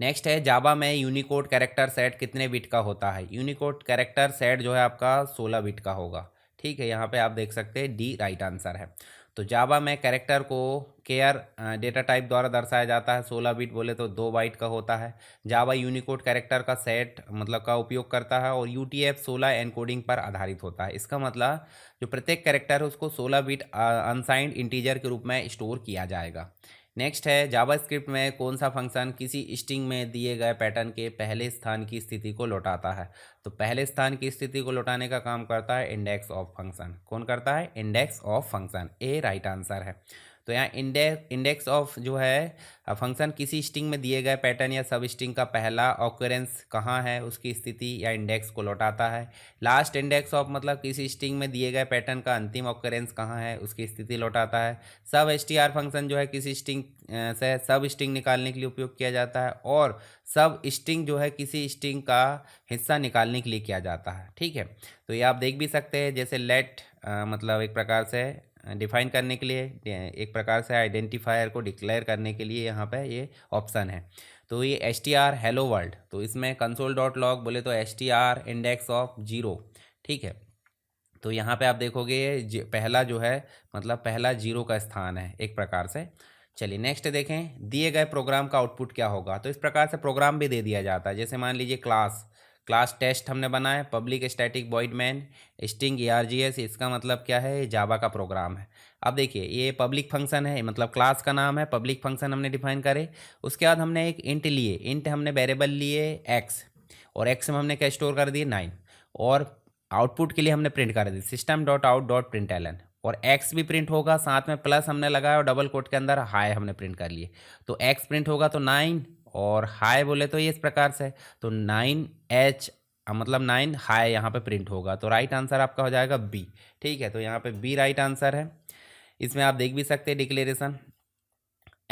नेक्स्ट है जावा में यूनिकोड कैरेक्टर सेट कितने बिट का होता है। यूनिकोड कैरेक्टर सेट जो है आपका 16 बिट का होगा। ठीक है, यहाँ पे आप देख सकते हैं डी राइट आंसर है। तो जावा में कैरेक्टर को केयर डेटा टाइप द्वारा दर्शाया जाता है। 16 बिट बोले तो 2 बाइट का होता है। जावा यूनिकोड कैरेक्टर का सेट मतलब का उपयोग करता है और यूटीएफ 16 एनकोडिंग पर आधारित होता है। इसका मतलब जो प्रत्येक कैरेक्टर है उसको 16 बिट अनसाइंड इंटीजर के रूप में स्टोर किया जाएगा। नेक्स्ट है जावास्क्रिप्ट में कौन सा फंक्शन किसी स्ट्रिंग में दिए गए पैटर्न के पहले स्थान की स्थिति को लौटाता है। तो पहले स्थान की स्थिति को लौटाने का काम करता है इंडेक्स ऑफ फंक्शन। कौन करता है, index of function. A right answer है। तो यहाँ इंडेक्स ऑफ जो है फंक्शन किसी स्ट्रिंग में दिए गए पैटर्न या सब स्ट्रिंग का पहला ऑकरेंस कहाँ है उसकी स्थिति या इंडेक्स को लौटाता है। लास्ट इंडेक्स ऑफ मतलब किसी स्ट्रिंग में दिए गए पैटर्न का अंतिम ऑकरेंस कहाँ है उसकी स्थिति लौटाता है। सब str फंक्शन जो है किसी स्ट्रिंग से सब स्ट्रिंग निकालने के लिए उपयोग किया जाता है और सब स्ट्रिंग जो है किसी स्ट्रिंग का हिस्सा निकालने के लिए किया जाता है। ठीक है, तो ये आप देख भी सकते हैं। जैसे लेट मतलब एक प्रकार से डिफाइन करने के लिए, एक प्रकार से आइडेंटिफायर को डिक्लेयर करने के लिए यहाँ पे ये ऑप्शन है। तो ये str हेलो वर्ल्ड, तो इसमें console.log बोले तो str इंडेक्स ऑफ 0। ठीक है, तो यहाँ पे आप देखोगे पहला जो है मतलब पहला 0 का स्थान है एक प्रकार से। चलिए नेक्स्ट देखें। दिए गए प्रोग्राम का आउटपुट क्या होगा। तो इस प्रकार से प्रोग्राम भी दे दिया जाता है। जैसे मान लीजिए क्लास टेस्ट हमने बनाया, public static void main string args, इसका मतलब क्या है, ये जावा का प्रोग्राम है। अब देखिए ये पब्लिक फंक्शन है, मतलब क्लास का नाम है, पब्लिक फंक्शन हमने डिफाइन करे। उसके बाद हमने एक इंट लिए, इंट हमने वेरिएबल लिए x, और x में हमने क्या स्टोर कर दिए 9, और आउटपुट के लिए हमने प्रिंट कर दी system.out.println, और x भी प्रिंट होगा, साथ में प्लस हमने लगाया और डबल कोट के अंदर हाई हमने प्रिंट कर लिए। तो x प्रिंट होगा तो 9 और हाई बोले तो ये इस प्रकार से, तो 9h मतलब 9 हाई यहाँ पे प्रिंट होगा। तो राइट आंसर आपका हो जाएगा बी। ठीक है, तो यहाँ पे बी राइट आंसर है। इसमें आप देख भी सकते हैं डिक्लेरेशन।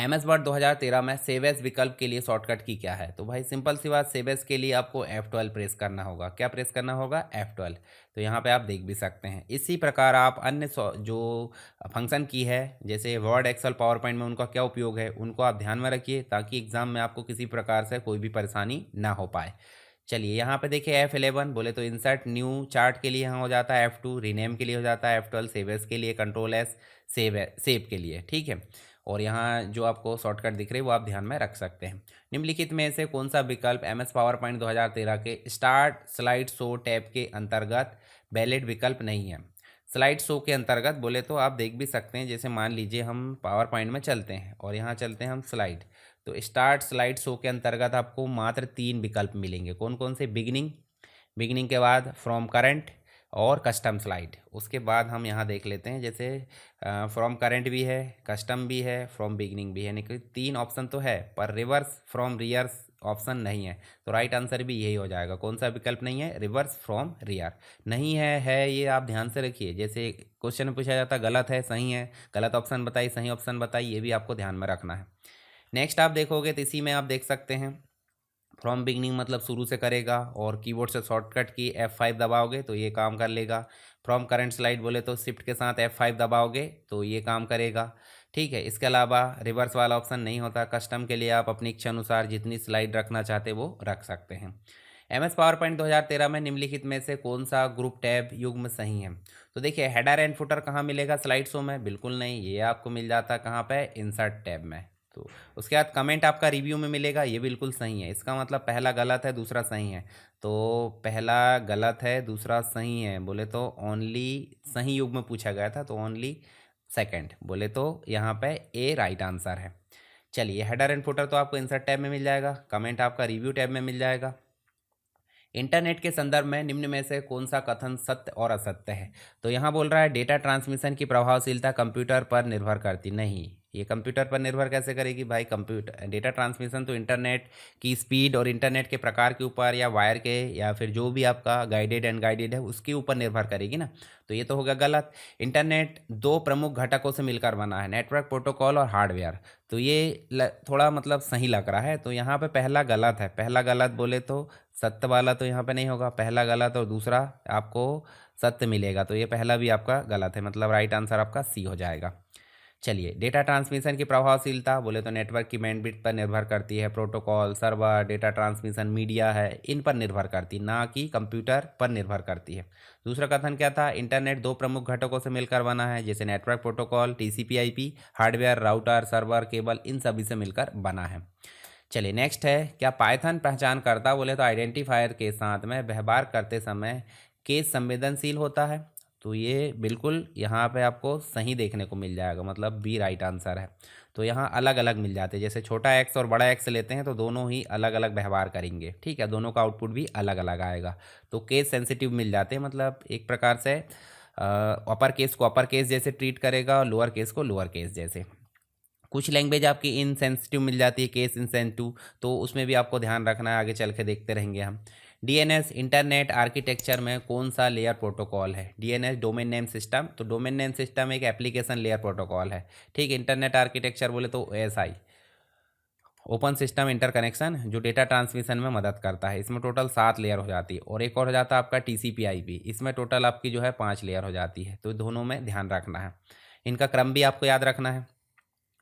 MS वर्ड 2013 में सेव एज विकल्प के लिए शॉर्टकट की क्या है। तो भाई सिंपल सी बात, सेव एज के लिए आपको F12 प्रेस करना होगा। क्या प्रेस करना होगा, F12। तो यहाँ पे आप देख भी सकते हैं। इसी प्रकार आप अन्य जो फंक्शन की है जैसे वर्ड, एक्सेल, पावर पॉइंट में उनका क्या उपयोग है उनको आप ध्यान में रखिए ताकि एग्जाम में आपको किसी प्रकार से कोई भी परेशानी ना हो पाए। चलिए यहाँ पे देखिए F11 बोले तो इंसर्ट न्यू चार्ट के लिए यहाँ हो जाता है F2, रीनेम के लिए हो जाता है F12, सेव एज के लिए, कंट्रोल एस सेव के लिए। ठीक है, और यहाँ जो आपको शॉर्टकट दिख रही है वो आप ध्यान में रख सकते हैं। निम्नलिखित में से कौन सा विकल्प MS पावर पॉइंट 2013 के स्टार्ट स्लाइड शो टैब के अंतर्गत वैलिड विकल्प नहीं है। स्लाइड शो के अंतर्गत बोले तो आप देख भी सकते हैं। जैसे मान लीजिए हम पावर पॉइंट में चलते हैं और यहाँ चलते हैं हम स्लाइड, तो स्टार्ट स्लाइड शो के अंतर्गत आपको मात्र 3 विकल्प मिलेंगे। कौन कौन से, बिगिनिंग के बाद फ्रॉम करंट और कस्टम स्लाइड। उसके बाद हम यहाँ देख लेते हैं, जैसे फ्रॉम करंट भी है, कस्टम भी है, फ्रॉम बिगिनिंग भी है, यानी कि 3 ऑप्शन तो है पर रिवर्स फ्रॉम रियर्स ऑप्शन नहीं है। तो राइट आंसर भी यही हो जाएगा। कौन सा विकल्प नहीं है, रिवर्स फ्रॉम रियर नहीं है ये आप ध्यान से रखिए। जैसे क्वेश्चन में पूछा जाता है गलत है सही है, गलत ऑप्शन बताइए, सही ऑप्शन बताइए, ये भी आपको ध्यान में रखना है। नेक्स्ट आप देखोगे तो इसी में आप देख सकते हैं फ्रॉम बिगनिंग मतलब शुरू से करेगा, और कीबोर्ड से शॉर्टकट की F5 दबाओगे तो ये काम कर लेगा। फ्रॉम करंट स्लाइड बोले तो शिफ्ट के साथ F5 दबाओगे तो ये काम करेगा। ठीक है, इसके अलावा रिवर्स वाला ऑप्शन नहीं होता। कस्टम के लिए आप अपनी इच्छा अनुसार जितनी स्लाइड रखना चाहते वो रख सकते हैं। MS पावर पॉइंट 2013 में निम्नलिखित में से कौन सा ग्रुप टैब युग्म सही है। तो देखिए हेडर एंड फुटर कहाँ मिलेगा, स्लाइड शो में बिल्कुल नहीं, ये आपको मिल जाता कहाँ पे, इंसर्ट टैब में। तो उसके बाद कमेंट आपका रिव्यू में मिलेगा, ये बिल्कुल सही है। इसका मतलब पहला गलत है, दूसरा सही है। तो पहला गलत है, दूसरा सही है बोले तो ओनली सही युग में पूछा गया था, तो ओनली सेकंड बोले तो यहाँ पे ए राइट आंसर है। चलिए, हेडर एंड फुटर तो आपको इंसर्ट टैब में मिल जाएगा, कमेंट आपका रिव्यू टैब में मिल जाएगा। इंटरनेट के संदर्भ में निम्न में से कौन सा कथन सत्य और असत्य है? तो यहाँ बोल रहा है डेटा ट्रांसमिशन की प्रभावशीलता कंप्यूटर पर निर्भर करती नहीं। ये कंप्यूटर पर निर्भर कैसे करेगी भाई? कंप्यूटर डेटा ट्रांसमिशन तो इंटरनेट की स्पीड और इंटरनेट के प्रकार के ऊपर या वायर के या फिर जो भी आपका गाइडेड अनगाइडेड है उसके ऊपर निर्भर करेगी ना, तो ये तो होगा गलत। इंटरनेट दो प्रमुख घटकों से मिलकर बना है, नेटवर्क प्रोटोकॉल और हार्डवेयर। तो ये थोड़ा मतलब सही लग रहा है, तो यहाँ पे पहला गलत है। पहला गलत बोले तो सत्य वाला तो यहाँ पे नहीं होगा, पहला गलत और दूसरा आपको सत्य मिलेगा, तो ये पहला भी आपका गलत है, मतलब राइट आंसर आपका सी हो जाएगा। चलिए, डेटा ट्रांसमिशन की प्रभावशीलता बोले तो नेटवर्क की बैंडविड्थ पर निर्भर करती है, protocol, server, data transmission media है, इन पर निर्भर करती, ना कि कंप्यूटर पर निर्भर करती है। दूसरा कथन क्या था? इंटरनेट दो प्रमुख घटकों से मिलकर बना है, जैसे network protocol, TCP IP, hardware, router, server, cable, इन सभी से मिलकर बना है। चलिए, नेक्स्ट है, क्या पाइथन पहचानकर्ता बोले तो आइडेंटिफायर के साथ में व्यवहार करते समय केस संवेदनशील होता है? तो ये बिल्कुल यहाँ पे आपको सही देखने को मिल जाएगा, मतलब बी राइट आंसर है। तो यहाँ अलग अलग मिल जाते हैं, जैसे छोटा एक्स और बड़ा एक्स लेते हैं तो दोनों ही अलग अलग व्यवहार करेंगे, ठीक है, दोनों का आउटपुट भी अलग अलग आएगा। तो केस सेंसिटिव मिल जाते हैं, मतलब एक प्रकार से अपर केस को अपर केस जैसे ट्रीट करेगा और लोअर केस को लोअर केस जैसे। कुछ लैंग्वेज आपकी इनसेंसिटिव मिल जाती है, केस इंसेंटिव, तो उसमें भी आपको ध्यान रखना है, आगे चल के देखते रहेंगे हम। डीएनएस इंटरनेट आर्किटेक्चर में कौन सा लेयर प्रोटोकॉल है? डीएनएस डोमेन नेम सिस्टम, तो डोमेन नेम सिस्टम एक एप्लीकेशन लेयर प्रोटोकॉल है, ठीक। इंटरनेट आर्किटेक्चर बोले तो ओएसआई, ओपन सिस्टम इंटरकनेक्शन, जो डेटा ट्रांसमिशन में मदद करता है, इसमें टोटल 7 लेयर हो जाती है। और एक और हो जाता है आपका टीसीपी/आईपी, इसमें टोटल आपकी जो है 5 लेयर हो जाती है। तो दोनों में ध्यान रखना है, इनका क्रम भी आपको याद रखना है।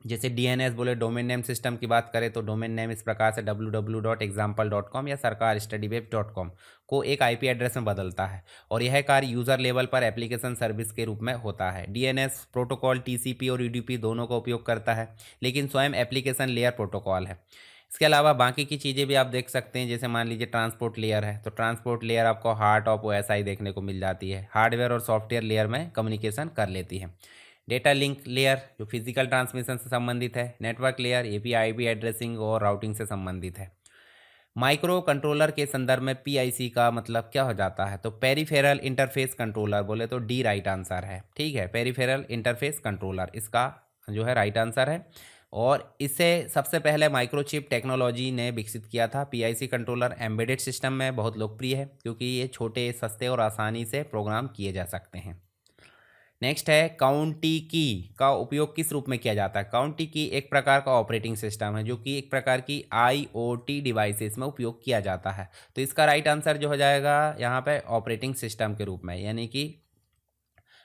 जैसे डीएनएस बोले डोमेन नेम सिस्टम की बात करें तो डोमेन नेम इस प्रकार से www.example.com या सरकार studyweb.com को एक आईपी एड्रेस में बदलता है, और यह कार्य यूज़र लेवल पर एप्लीकेशन सर्विस के रूप में होता है। डीएनएस प्रोटोकॉल टीसीपी और यूडीपी दोनों का उपयोग करता है, लेकिन स्वयं एप्लीकेशन लेयर प्रोटोकॉल है। इसके अलावा बाकी की चीज़ें भी आप देख सकते हैं, जैसे मान लीजिए ट्रांसपोर्ट लेयर है, तो ट्रांसपोर्ट लेयर आपको हार्ट ऑफ ओएसआई देखने को मिल जाती है, हार्डवेयर और सॉफ्टवेयर लेयर में कम्युनिकेशन कर लेती है। डेटा लिंक लेयर जो फिजिकल ट्रांसमिशन से संबंधित है, network layer API IP addressing और राउटिंग से संबंधित है। माइक्रो कंट्रोलर के संदर्भ में पीआईसी का मतलब क्या हो जाता है? तो पेरिफेरल इंटरफेस कंट्रोलर बोले तो डी राइट आंसर है, ठीक है, पेरिफेरल इंटरफेस कंट्रोलर इसका जो है राइट आंसर है। और इसे सबसे पहले माइक्रोचिप टेक्नोलॉजी ने विकसित किया था। पीआईसी कंट्रोलर एम्बेडेड सिस्टम में बहुत लोकप्रिय है, क्योंकि ये छोटे, सस्ते और आसानी से प्रोग्राम किए जा सकते हैं। नेक्स्ट है, काउंटी की का उपयोग किस रूप में किया जाता है? काउंटी की एक प्रकार का ऑपरेटिंग सिस्टम है, जो कि एक प्रकार की आईओटी डिवाइसेस में उपयोग किया जाता है। तो इसका राइट आंसर जो हो जाएगा यहाँ पे ऑपरेटिंग सिस्टम के रूप में, यानी कि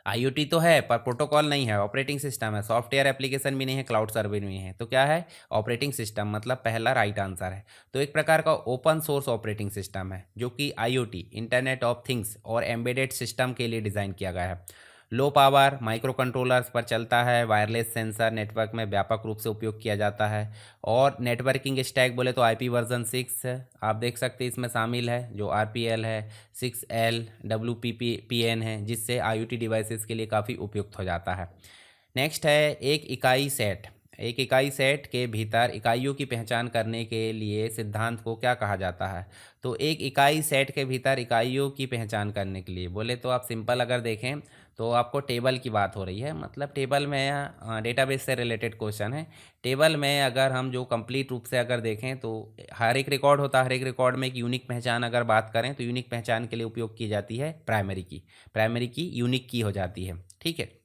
आईओटी तो है पर प्रोटोकॉल नहीं है, ऑपरेटिंग सिस्टम है, सॉफ्टवेयर एप्लीकेशन भी नहीं है, क्लाउड सर्वर भी नहीं है, तो क्या है? ऑपरेटिंग सिस्टम, मतलब पहला राइट आंसर है। तो एक प्रकार का ओपन सोर्स ऑपरेटिंग सिस्टम है, जो कि आईओटी, इंटरनेट ऑफ थिंग्स और एम्बेडेड सिस्टम के लिए डिज़ाइन किया गया है। लो पावर माइक्रो कंट्रोलर्स पर चलता है, वायरलेस सेंसर नेटवर्क में व्यापक रूप से उपयोग किया जाता है। और नेटवर्किंग स्टैक बोले तो आईपी वर्जन 6 आप देख सकते हैं इसमें शामिल है, जो आरपीएल है, 6L WPPN है, जिससे आईओटी डिवाइसेस के लिए काफ़ी उपयुक्त हो जाता है। नेक्स्ट है, एक इकाई सेट के भीतर इकाइयों की पहचान करने के लिए सिद्धांत को क्या कहा जाता है? तो एक इकाई सेट के भीतर इकाइयों की पहचान करने के लिए बोले तो आप सिंपल अगर देखें तो आपको टेबल की बात हो रही है, मतलब टेबल में डेटाबेस से रिलेटेड क्वेश्चन है। टेबल में अगर हम जो कंप्लीट रूप से अगर देखें तो हर एक रिकॉर्ड होता है, हर एक रिकॉर्ड में एक यूनिक पहचान अगर बात करें तो यूनिक पहचान के लिए उपयोग की जाती है प्राइमरी की यूनिक की हो जाती है, ठीक है।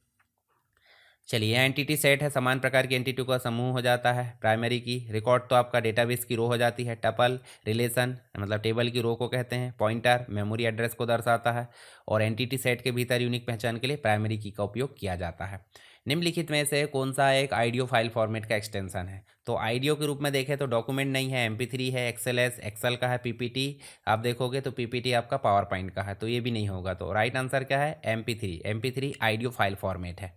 चलिए, एंटिटी सेट है, समान प्रकार की एंटिटी का समूह हो जाता है। प्राइमरी की रिकॉर्ड तो आपका डेटाबेस की रो हो जाती है। टपल रिलेशन मतलब टेबल की रो को कहते हैं। पॉइंटर मेमोरी एड्रेस को दर्शाता है। और एंटिटी सेट के भीतर यूनिक पहचान के लिए प्राइमरी की का उपयोग किया जाता है। निम्नलिखित में से कौन सा एक आईडियो फाइल फॉर्मेट का एक्सटेंशन है? तो आईडियो के रूप में देखें तो डॉक्यूमेंट नहीं है, MP3 है, एक्सएलएस एक्सेल का है, पीपीटी आप देखोगे तो पीपीटी आपका पावर पॉइंट का है, तो ये भी नहीं होगा। तो राइट आंसर क्या है? MP3 आईडियो फाइल फॉर्मेट है,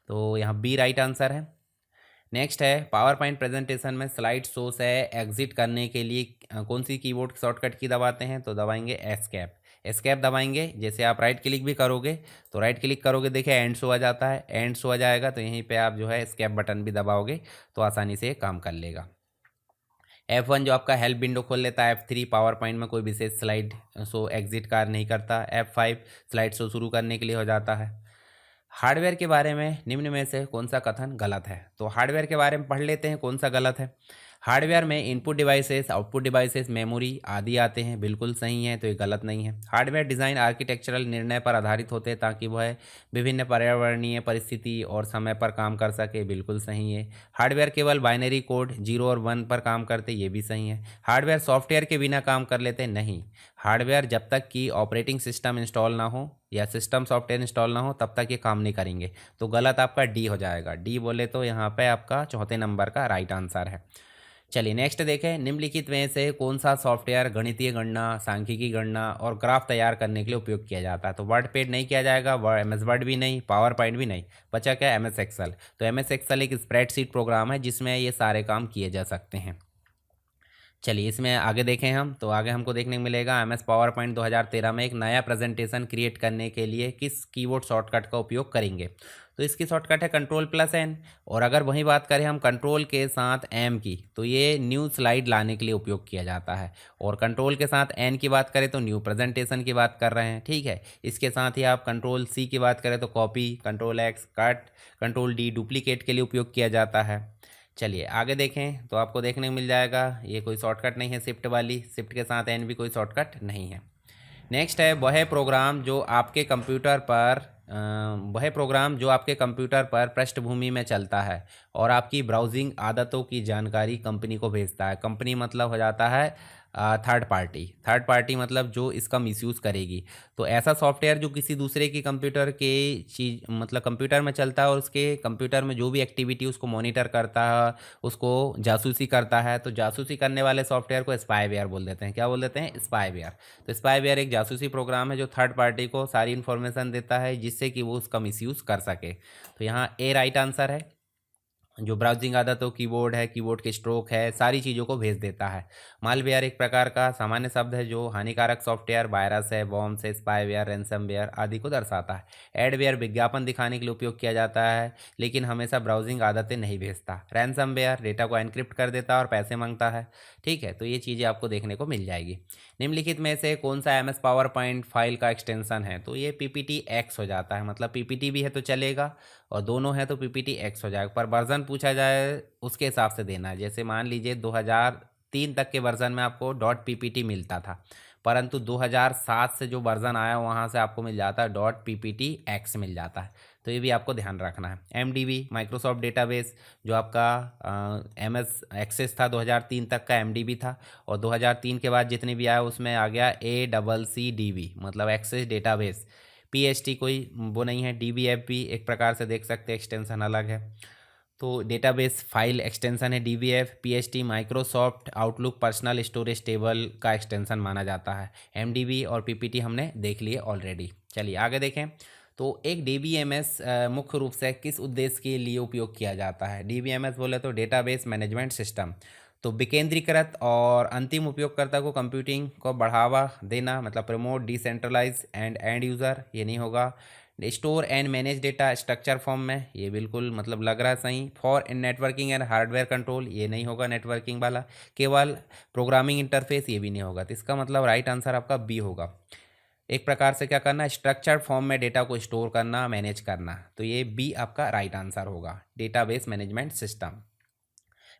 तो यहाँ बी राइट आंसर है। नेक्स्ट है पावर पॉइंट प्रेजेंटेशन में स्लाइड शो से एग्जिट करने के लिए कौन सी कीबोर्ड शॉर्टकट की दबाते हैं, तो दबाएंगे एस्केप। एस्केप दबाएंगे, जैसे आप राइट क्लिक भी करोगे तो राइट क्लिक करोगे, देखिए एंड शो आ जाता है, एंड शो आ जाएगा तो यहीं पे आप जो है एस्केप बटन भी दबाओगे तो आसानी से काम कर लेगा। F1 जो आपका हेल्प विंडो खोल लेता है, F3 पावर पॉइंट में कोई विशेष स्लाइड शो एग्जिट कार्य नहीं करता, F5 स्लाइड शो शुरू करने के लिए हो जाता है। हार्डवेयर के बारे में निम्न में से कौन सा कथन गलत है, तो हार्डवेयर के बारे में पढ़ लेते हैं कौन सा गलत है। हार्डवेयर में input devices, output devices, memory आदि आते हैं, बिल्कुल सही है, तो ये गलत नहीं है। हार्डवेयर डिज़ाइन आर्किटेक्चरल निर्णय पर आधारित होते हैं ताकि वह विभिन्न पर्यावरणीय परिस्थिति और समय पर काम कर सके, बिल्कुल सही है। हार्डवेयर केवल बाइनरी कोड 0 और 1 पर काम करते, ये भी सही है। हार्डवेयर सॉफ्टवेयर के बिना काम कर लेते, नहीं। हार्डवेयर जब तक कि ऑपरेटिंग सिस्टम इंस्टॉल ना हो या सिस्टम सॉफ्टवेयर इंस्टॉल ना हो तब तक ये काम नहीं करेंगे, तो गलत आपका डी हो जाएगा। डी बोले तो यहाँ पे आपका चौथे नंबर का राइट आंसर है। चलिए नेक्स्ट देखें, निम्नलिखित में से कौन सा सॉफ्टवेयर गणितीय गणना, सांख्यिकी गणना और ग्राफ तैयार करने के लिए उपयोग किया जाता है, तो वर्ड पैड नहीं किया जाएगा, MS वर्ड भी नहीं, पावर पॉइंट भी नहीं, बचा क्या MS एक्सेल। तो MS एक्सेल एक स्प्रेडशीट प्रोग्राम है जिसमें ये सारे काम किए जा सकते हैं। चलिए इसमें आगे देखें हम, तो आगे हमको देखने को मिलेगा MS पावर पॉइंट 2013 में एक नया प्रेजेंटेशन क्रिएट करने के लिए किस कीबोर्ड शॉर्टकट का उपयोग करेंगे, तो इसकी शॉर्टकट है Ctrl+N। और अगर वही बात करें हम कंट्रोल के साथ M की, तो ये न्यू स्लाइड लाने के लिए उपयोग किया जाता है। और कंट्रोल के साथ N की बात करें तो न्यू प्रेजेंटेशन की बात कर रहे हैं, ठीक है। इसके साथ ही आप Ctrl+C की बात करें तो copy, Ctrl+X cut, Ctrl+D duplicate के लिए उपयोग किया जाता है। चलिए आगे देखें तो आपको देखने को मिल जाएगा, ये कोई शॉर्टकट नहीं है शिफ्ट वाली, शिफ्ट के साथ एन भी कोई शॉर्टकट नहीं है। नेक्स्ट है वह प्रोग्राम जो आपके कंप्यूटर पर पृष्ठभूमि में चलता है और आपकी ब्राउजिंग आदतों की जानकारी कंपनी को भेजता है। कंपनी मतलब हो जाता है थर्ड पार्टी मतलब जो इसका मिसयूज़ करेगी। तो ऐसा सॉफ्टवेयर जो किसी दूसरे की कंप्यूटर के चीज़ मतलब कंप्यूटर में चलता है और उसके कंप्यूटर में जो भी एक्टिविटी उसको मॉनिटर करता है, उसको जासूसी करता है, तो जासूसी करने वाले सॉफ्टवेयर को स्पाईवेयर बोल देते हैं। क्या बोल देते हैं? स्पाईवेयर। तो स्पाईवेयर एक जासूसी प्रोग्राम है जो थर्ड पार्टी को सारी इन्फॉर्मेशन देता है जिससे कि वो उसका मिसयूज़ कर सके। तो यहाँ ए राइट आंसर है। जो ब्राउजिंग आदतों कीबोर्ड है, कीबोर्ड के स्ट्रोक है, सारी चीज़ों को भेज देता है। मालवेयर एक प्रकार का सामान्य शब्द है जो हानिकारक सॉफ्टवेयर, वायरस है, बॉम्ब है, स्पाईवेयर, रैंसमवेयर आदि को दर्शाता है। एडवेयर विज्ञापन दिखाने के लिए उपयोग किया जाता है लेकिन हमेशा ब्राउजिंग आदतें नहीं भेजता। रैंसमवेयर डेटा को एनक्रिप्ट कर देता है और पैसे मांगता है, ठीक है। तो ये चीज़ें आपको देखने को मिल जाएगी। निम्नलिखित में से कौन सा MS पावर पॉइंट फाइल का एक्सटेंशन है, तो ये PPTX हो जाता है। मतलब PPT भी है तो चलेगा और दोनों है तो PPTX हो जाएगा, पर वर्जन पूछा जाए उसके हिसाब से देना है। जैसे मान लीजिए 2003 तक के वर्जन में आपको .ppt मिलता था, परंतु 2007 से जो वर्जन आया वहाँ से आपको मिल जाता है .pptx मिल जाता है। तो ये भी आपको ध्यान रखना है। MDB माइक्रोसॉफ्ट डेटाबेस जो आपका MS एक्सेस था 2003 तक का MDB था, और 2003 के बाद जितने भी आया उसमें आ गया ACCDB मतलब एक्सेस डेटाबेस। PHT कोई वो नहीं है। DBF भी एक प्रकार से देख सकते हैं, एक्सटेंशन अलग है। तो डेटाबेस फाइल एक्सटेंशन है DBF। PHT Microsoft outlook personal storage table का एक्सटेंशन माना जाता है। MDB और PPT हमने देख लिए ऑलरेडी। चलिए आगे देखें, तो एक DBMS मुख्य रूप से किस उद्देश्य के लिए उपयोग किया जाता है। DBMS बोले तो डेटाबेस मैनेजमेंट सिस्टम। तो विकेंद्रीकृत और अंतिम उपयोगकर्ता को कंप्यूटिंग को बढ़ावा देना, मतलब प्रमोट डिसेंट्रलाइज एंड यूज़र, ये नहीं होगा। Store and manage data structure form में, ये बिल्कुल मतलब लग रहा है सही। For in networking and hardware control, ये नहीं होगा नेटवर्किंग वाला। केवल प्रोग्रामिंग इंटरफेस, ये भी नहीं होगा। तो इसका मतलब राइट आंसर आपका बी होगा। एक प्रकार से क्या करना, स्ट्रक्चर्ड फॉर्म में डेटा को स्टोर करना, मैनेज करना। तो ये बी आपका राइट आंसर होगा, डेटाबेस मैनेजमेंट सिस्टम।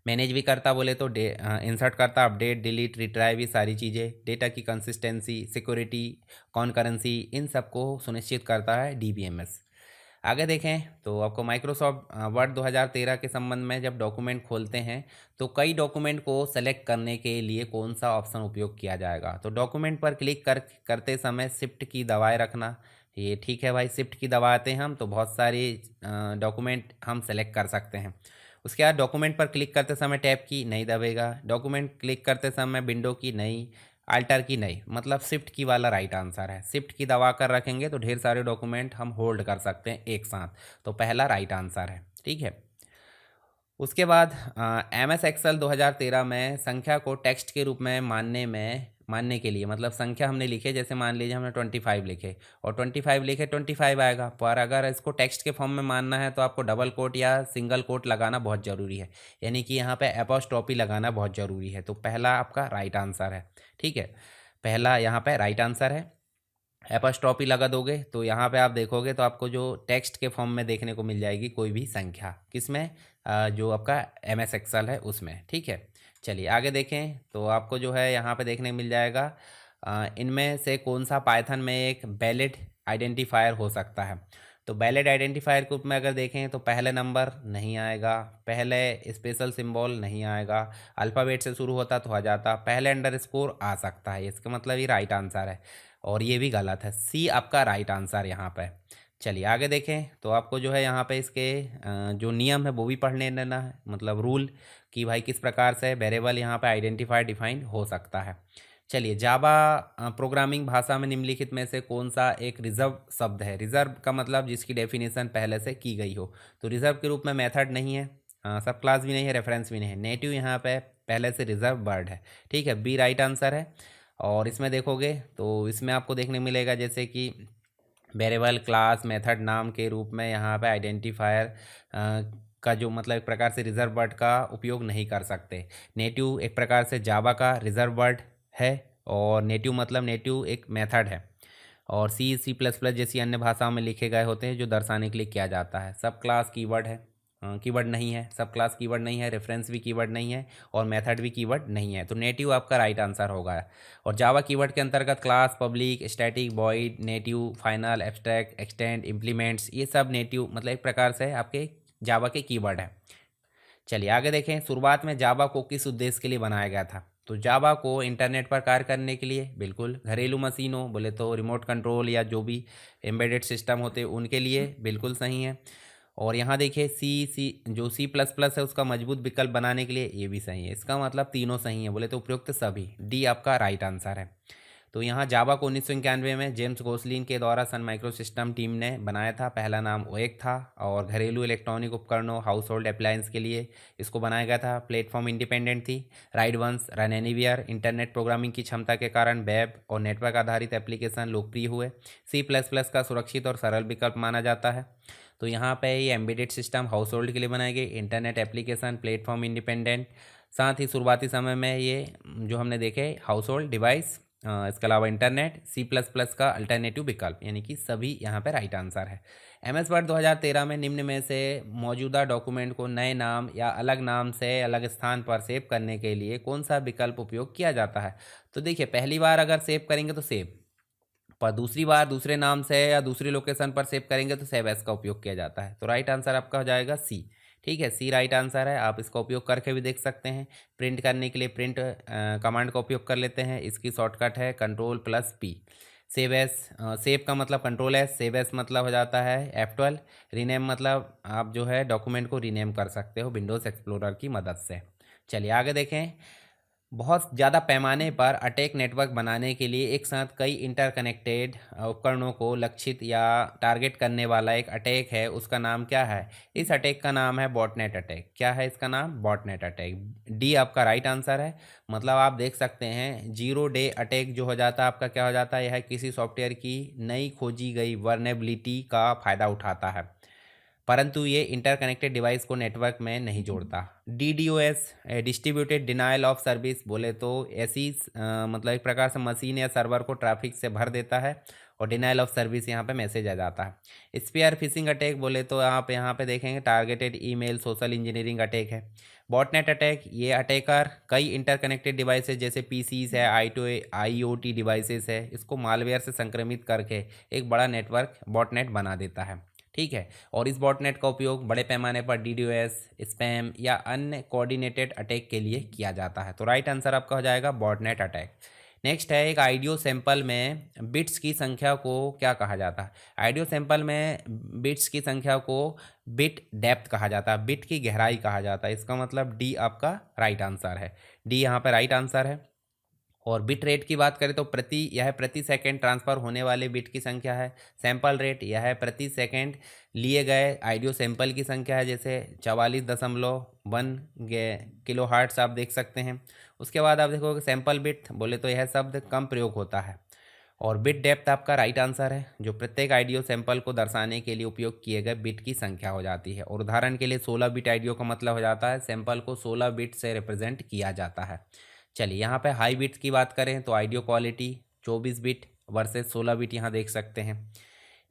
मैनेज भी करता बोले तो इंसर्ट करता, अपडेट, डिलीट, रिट्राइव, ये सारी चीज़ें। डेटा की कंसिस्टेंसी, सिक्योरिटी, कॉन्करेंसी, इन सबको सुनिश्चित करता है DBMS। आगे देखें तो आपको माइक्रोसॉफ्ट वर्ड 2013 के संबंध में जब डॉक्यूमेंट खोलते हैं तो कई डॉक्यूमेंट को सेलेक्ट करने के लिए कौन सा ऑप्शन उपयोग किया जाएगा। तो डॉक्यूमेंट पर क्लिक करते समय शिफ्ट की दबाए रखना, ये ठीक है भाई। शिफ्ट की दबाते हैं हम तो बहुत सारी डॉक्यूमेंट हम सेलेक्ट कर सकते हैं। उसके बाद डॉक्यूमेंट पर क्लिक करते समय टैब की नहीं दबेगा। डॉक्यूमेंट क्लिक करते समय विंडो की नहीं, अल्टर की नहीं, मतलब शिफ्ट की वाला राइट आंसर है। शिफ्ट की दबा कर रखेंगे तो ढेर सारे डॉक्यूमेंट हम होल्ड कर सकते हैं एक साथ, तो पहला राइट आंसर है, ठीक है। उसके बाद MS एक्सेल 2013 में संख्या को टेक्स्ट के रूप में मानने के लिए, मतलब संख्या हमने लिखे, जैसे मान लीजिए हमने 25 लिखे और 25 लिखे 25 आएगा, पर अगर इसको टेक्स्ट के फॉर्म में मानना है तो आपको डबल कोट या सिंगल कोट लगाना बहुत ज़रूरी है, यानी कि यहाँ पे एपोस्ट्रोफी लगाना बहुत ज़रूरी है। तो पहला आपका राइट आंसर है, ठीक है, पहला यहाँ पे राइट आंसर है। एपोस्ट्रोफी लगा दोगे तो यहाँ पे आप देखोगे तो आपको जो टेक्स्ट के फॉर्म में देखने को मिल जाएगी कोई भी संख्या, किसमें, जो आपका MS एक्सेल है उसमें, ठीक है। चलिए आगे देखें तो आपको जो है यहाँ पे देखने को मिल जाएगा इनमें से कौन सा पाइथन में एक वैलिड आइडेंटिफायर हो सकता है। तो वैलिड आइडेंटिफायर के रूप में अगर देखें तो पहले नंबर नहीं आएगा, पहले स्पेशल सिंबल नहीं आएगा, अल्फ़ाबेट से शुरू होता तो आ जाता, पहले अंडरस्कोर आ सकता है, इसका मतलब ये राइट आंसर है और ये भी गलत है, सी आपका राइट आंसर यहाँ पे। चलिए आगे देखें तो आपको जो है यहाँ पे इसके जो नियम है वो भी पढ़ने देना है, मतलब रूल, कि भाई किस प्रकार से वेरिएबल यहाँ पे आइडेंटिफाई डिफाइन हो सकता है। चलिए जावा प्रोग्रामिंग भाषा में निम्नलिखित में से कौन सा एक रिजर्व शब्द है। रिजर्व का मतलब जिसकी डेफिनेशन पहले से की गई हो। तो रिजर्व के रूप में मेथड नहीं है, सब क्लास भी नहीं है, रेफरेंस भी नहीं है, नेटिव यहाँ पे पहले से रिजर्व वर्ड है, ठीक है, बी राइट आंसर है। और इसमें देखोगे तो इसमें आपको देखने मिलेगा जैसे कि वेरिएबल, क्लास, मेथड नाम के रूप में यहाँ पे आइडेंटिफायर का जो मतलब एक प्रकार से रिजर्व वर्ड का उपयोग नहीं कर सकते। नेटिव एक प्रकार से जावा का रिजर्व वर्ड है और नेटिव मतलब नेटिव एक मेथड है और C++ जैसी अन्य भाषाओं में लिखे गए होते हैं जो दर्शाने के लिए किया जाता है। सब क्लास कीवर्ड है, कीवर्ड नहीं है, सब क्लास कीवर्ड नहीं है, रेफरेंस भी कीवर्ड नहीं है और मेथड भी कीवर्ड नहीं है, तो नेटिव आपका राइट आंसर होगा। और जावा कीवर्ड के अंतर्गत class, public, static, void, native, final, abstract, extend, implements, ये सब नेटिव मतलब एक प्रकार से आपके जावा के कीवर्ड है। चलिए आगे देखें, शुरुआत में जावा को किस उद्देश्य के लिए बनाया गया था। तो जावा को इंटरनेट पर कार्य करने के लिए, बिल्कुल, घरेलू मशीनों बोले तो रिमोट कंट्रोल या जो भी एम्बेडेड सिस्टम होते हैं उनके लिए, बिल्कुल सही है। और यहाँ देखिए जो C++ है उसका मजबूत विकल्प बनाने के लिए, ये भी सही है। इसका मतलब तीनों सही है, बोले तो उपयुक्त सभी, डी आपका राइट आंसर है। तो यहाँ जावा को 1991 में जेम्स गोसलिन के द्वारा सन माइक्रो सिस्टम टीम ने बनाया था। पहला नाम ओएक था और घरेलू इलेक्ट्रॉनिक उपकरणों, हाउस होल्ड अप्लायंस के लिए इसको बनाया गया था। प्लेटफॉर्म इंडिपेंडेंट थी। Write once, run anywhere, internet programming की क्षमता के कारण वेब और नेटवर्क आधारित एप्लीकेशन लोकप्रिय हुए। C++ का सुरक्षित और सरल विकल्प माना जाता है। तो यहाँ पे ये एम्बेडेड सिस्टम हाउस होल्ड के लिए बनाई गई, इंटरनेट एप्लीकेशन, प्लेटफॉर्म इंडिपेंडेंट, साथ ही शुरुआती समय में ये जो हमने देखे हाउस होल्ड डिवाइस, इसके अलावा इंटरनेट, C++ का अल्टरनेटिव विकल्प, यानी कि सभी यहाँ पे राइट आंसर है। MS वर्ड 2013 में निम्न में से मौजूदा डॉक्यूमेंट को नए नाम या अलग नाम से अलग स्थान पर सेव करने के लिए कौन सा विकल्प उपयोग किया जाता है। तो देखिए पहली बार अगर सेव करेंगे तो सेव, पर दूसरी बार दूसरे नाम से या दूसरी लोकेशन पर सेव करेंगे तो सेव एस का उपयोग किया जाता है। तो राइट आंसर आपका हो जाएगा सी, ठीक है, सी राइट आंसर है। आप इसका उपयोग करके भी देख सकते हैं। प्रिंट करने के लिए प्रिंट कमांड का उपयोग कर लेते हैं, इसकी शॉर्टकट है Ctrl+P। सेव एस, सेव का मतलब कंट्रोल एस, सेव एस मतलब हो जाता है F12। रीनेम मतलब आप जो है डॉक्यूमेंट को रीनेम कर सकते हो विंडोज़ एक्सप्लोरर की मदद से। चलिए आगे देखें, बहुत ज़्यादा पैमाने पर अटैक नेटवर्क बनाने के लिए एक साथ कई इंटरकनेक्टेड उपकरणों को लक्षित या टारगेट करने वाला एक अटैक है, उसका नाम क्या है। इस अटैक का नाम है बॉटनेट अटैक। क्या है इसका नाम, बॉटनेट अटैक, डी आपका राइट आंसर है। मतलब आप देख सकते हैं 0 डे अटैक जो हो जाता है आपका, क्या हो जाता है, यह किसी सॉफ्टवेयर की नई खोजी गई वर्नेबिलिटी का फ़ायदा उठाता है, परंतु ये इंटरकनेक्टेड डिवाइस को नेटवर्क में नहीं जोड़ता। DDoS, distributed denial of service, बोले तो ऐसी मतलब एक प्रकार से मशीन या सर्वर को ट्रैफिक से भर देता है और डिनाइल ऑफ सर्विस यहाँ पे मैसेज आ जाता है। स्पेयर फिशिंग अटैक, बोले तो आप यहाँ पे देखेंगे targeted email social engineering attack है। बॉटनेट अटैक, ये अटैकर कई इंटरकनेक्टेड डिवाइसेस जैसे PCs है, IoT डिवाइसेस है, इसको मालवेयर से संक्रमित करके एक बड़ा नेटवर्क बॉटनेट बना देता है, ठीक है। और इस बॉटनेट का उपयोग बड़े पैमाने पर DDoS, स्पैम या अन्य कोऑर्डिनेटेड अटैक के लिए किया जाता है। तो राइट आंसर आपका हो जाएगा बॉटनेट अटैक। नेक्स्ट है, एक आइडियो सैंपल में बिट्स की संख्या को क्या कहा जाता है। आइडियो सैंपल में बिट्स की संख्या को बिट डेप्थ कहा जाता है, बिट की गहराई कहा जाता है। इसका मतलब डी आपका राइट आंसर है, डी यहाँ पर राइट आंसर है। और बिट रेट की बात करें तो यह प्रति सेकंड ट्रांसफ़र होने वाले बिट की संख्या है। सैंपल रेट यह है प्रति सेकंड लिए गए ऑडियो सैंपल की संख्या है, जैसे 44.1 किलो हर्ट्ज़ आप देख सकते हैं। उसके बाद आप देखोगे सैंपल बिट बोले तो यह शब्द कम प्रयोग होता है। और बिट डेप्थ आपका राइट आंसर है, जो प्रत्येक ऑडियो सैंपल को दर्शाने के लिए उपयोग किए गए बिट की संख्या हो जाती है। और उदाहरण के लिए 16 बिट ऑडियो का मतलब हो जाता है सैंपल को 16 बिट से रिप्रेजेंट किया जाता है। चलिए यहाँ पे हाई बिट्स की बात करें तो audio quality 24 bit versus 16 bit यहाँ देख सकते हैं।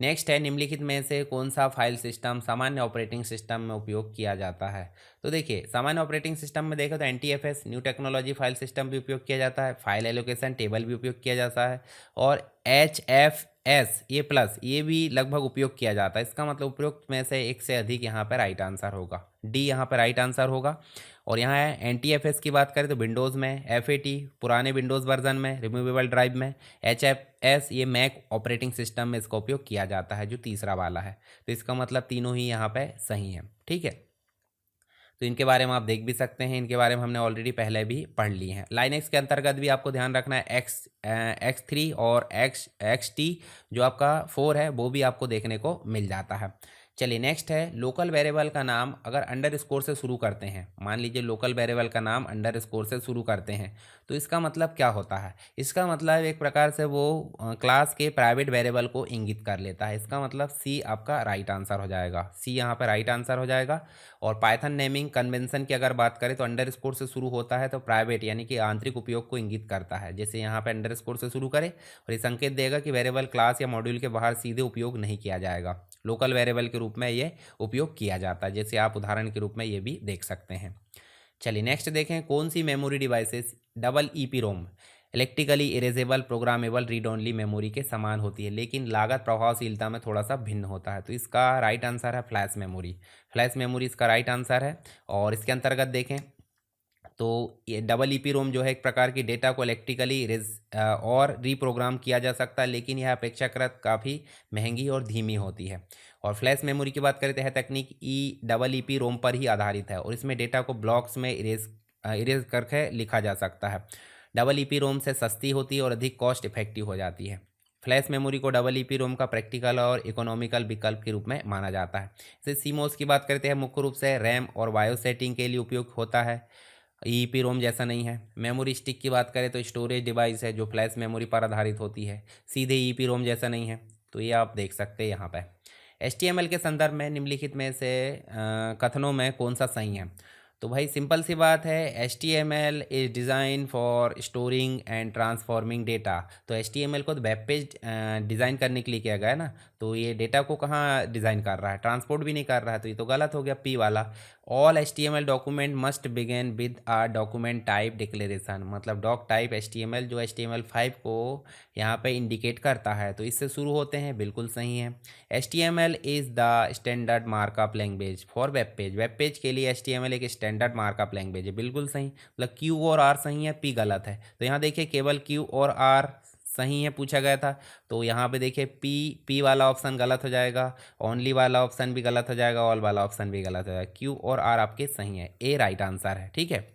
नेक्स्ट है निम्नलिखित में से कौन सा फाइल सिस्टम सामान्य ऑपरेटिंग सिस्टम में उपयोग किया जाता है। तो देखिए सामान्य ऑपरेटिंग सिस्टम में देखें तो NTFS new technology file system भी उपयोग किया जाता है, फाइल एलोकेशन टेबल भी उपयोग किया जाता है, और HFS ये प्लस ये भी लगभग उपयोग किया जाता है। इसका मतलब उपयुक्त में से एक से अधिक यहाँ पर राइट आंसर होगा, डी यहाँ पर राइट आंसर होगा। और यहाँ है NTFS की बात करें तो विंडोज़ में, FAT पुराने विंडोज़ वर्जन में, रिमूवेबल ड्राइव में, HFS ये मैक ऑपरेटिंग सिस्टम में इसका उपयोग किया जाता है, जो तीसरा वाला है। तो इसका मतलब तीनों ही यहाँ पे सही है, ठीक है। तो इनके बारे में आप देख भी सकते हैं, इनके बारे में हमने ऑलरेडी पहले भी पढ़ ली हैं। लाइनेक्स के अंतर्गत भी आपको ध्यान रखना है X3 और XT जो आपका 4 है वो भी आपको देखने को मिल जाता है। चलिए नेक्स्ट है लोकल वेरिएबल का नाम अगर अंडर स्कोर से शुरू करते हैं, मान लीजिए लोकल वेरिएबल का नाम अंडर स्कोर से शुरू करते हैं तो इसका मतलब क्या होता है। इसका मतलब एक प्रकार से वो क्लास के प्राइवेट वेरिएबल को इंगित कर लेता है। इसका मतलब सी आपका राइट आंसर हो जाएगा, सी यहाँ पर राइट आंसर हो जाएगा। और पाइथन नेमिंग कन्वेंशन की अगर बात करें तो अंडर स्कोर से शुरू होता है तो प्राइवेट यानी कि आंतरिक उपयोग को इंगित करता है। जैसे यहाँ पे अंडर स्कोर से शुरू करे और ये संकेत देगा कि वेरिएबल क्लास या मॉड्यूल के बाहर सीधे उपयोग नहीं किया जाएगा, लोकल वेरिएबल के रूप में ये उपयोग किया जाता है, जैसे आप उदाहरण के रूप में ये भी देख सकते हैं। चलिए नेक्स्ट देखें कौन सी memory devices double EEPROM electrically erasable programmable read only memory के समान होती है लेकिन लागत प्रभावशीलता में थोड़ा सा भिन्न होता है। तो इसका राइट आंसर है फ्लैश मेमोरी, फ्लैश मेमोरी इसका राइट आंसर है। और इसके अंतर्गत देखें तो ये डबल EEPROM जो है एक प्रकार की डेटा को इलेक्ट्रिकली और रीप्रोग्राम किया जा सकता है, लेकिन यह अपेक्षाकृत काफ़ी महंगी और धीमी होती है। और फ्लैश मेमोरी की बात करें तो यह तकनीक डबल EEPROM पर ही आधारित है और इसमें डेटा को ब्लॉक्स में इरेज करके लिखा जा सकता है। डबल EEPROM से सस्ती होती है और अधिक कॉस्ट इफेक्टिव हो जाती है। फ्लैश मेमोरी को डबल EEPROM का प्रैक्टिकल और इकोनॉमिकल विकल्प के रूप में माना जाता है। जैसे CMOS की बात करते हैं मुख्य रूप से रैम और बायो सेटिंग के लिए उपयोग होता है, EEPROM जैसा नहीं है। मेमोरी स्टिक की बात करें तो स्टोरेज डिवाइस है जो फ्लैश मेमोरी पर आधारित होती है, सीधे EEPROM जैसा नहीं है। तो ये आप देख सकते हैं यहाँ पे। HTML के संदर्भ में निम्नलिखित में से कथनों में कौन सा सही है। तो भाई सिंपल सी बात है, HTML is design for storing and transforming data. तो HTML को तो वेब पेज डिज़ाइन करने के लिए किया गया है ना, तो ये डेटा को कहाँ डिज़ाइन कर रहा है, ट्रांसपोर्ट भी नहीं कर रहा है, तो ये तो गलत हो गया पी वाला। All HTML document must begin with a document type declaration, मतलब डॉक टाइप HTML जो HTML5 को यहाँ पे इंडिकेट करता है तो इससे शुरू होते हैं, बिल्कुल सही है। HTML is the standard markup language for web page, web page के लिए HTML एक स्टैंडर्ड मार्कअप लैंग्वेज है, बिल्कुल सही। मतलब Q और R सही है, P गलत है। तो यहाँ देखिए केवल Q और R सही है पूछा गया था, तो यहाँ पे देखिए पी वाला ऑप्शन गलत हो जाएगा, ओनली वाला ऑप्शन भी गलत हो जाएगा, ऑल वाला ऑप्शन भी गलत हो जाएगा। Q और R आपके सही है, ए राइट आंसर है, ठीक है।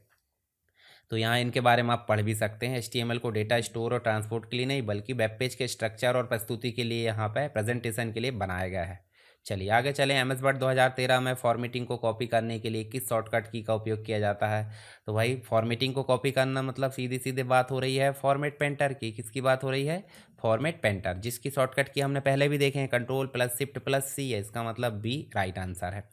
तो यहाँ इनके बारे में आप पढ़ भी सकते हैं। HTML को डेटा स्टोर और ट्रांसपोर्ट के लिए नहीं बल्कि वेब पेज के स्ट्रक्चर और प्रस्तुति के लिए यहाँ पे प्रेजेंटेशन के लिए बनाया गया है। चलिए आगे चलें। MS वर्ड 2013 में फॉर्मेटिंग को कॉपी करने के लिए किस शॉर्टकट की का उपयोग किया जाता है। तो भाई फॉर्मेटिंग को कॉपी करना मतलब सीधी सीधे बात हो रही है फॉर्मेट पेंटर की। किसकी बात हो रही है, फॉर्मेट पेंटर, जिसकी शॉर्टकट की हमने पहले भी देखे हैं, Ctrl+Shift+C है, इसका मतलब बी राइट आंसर है।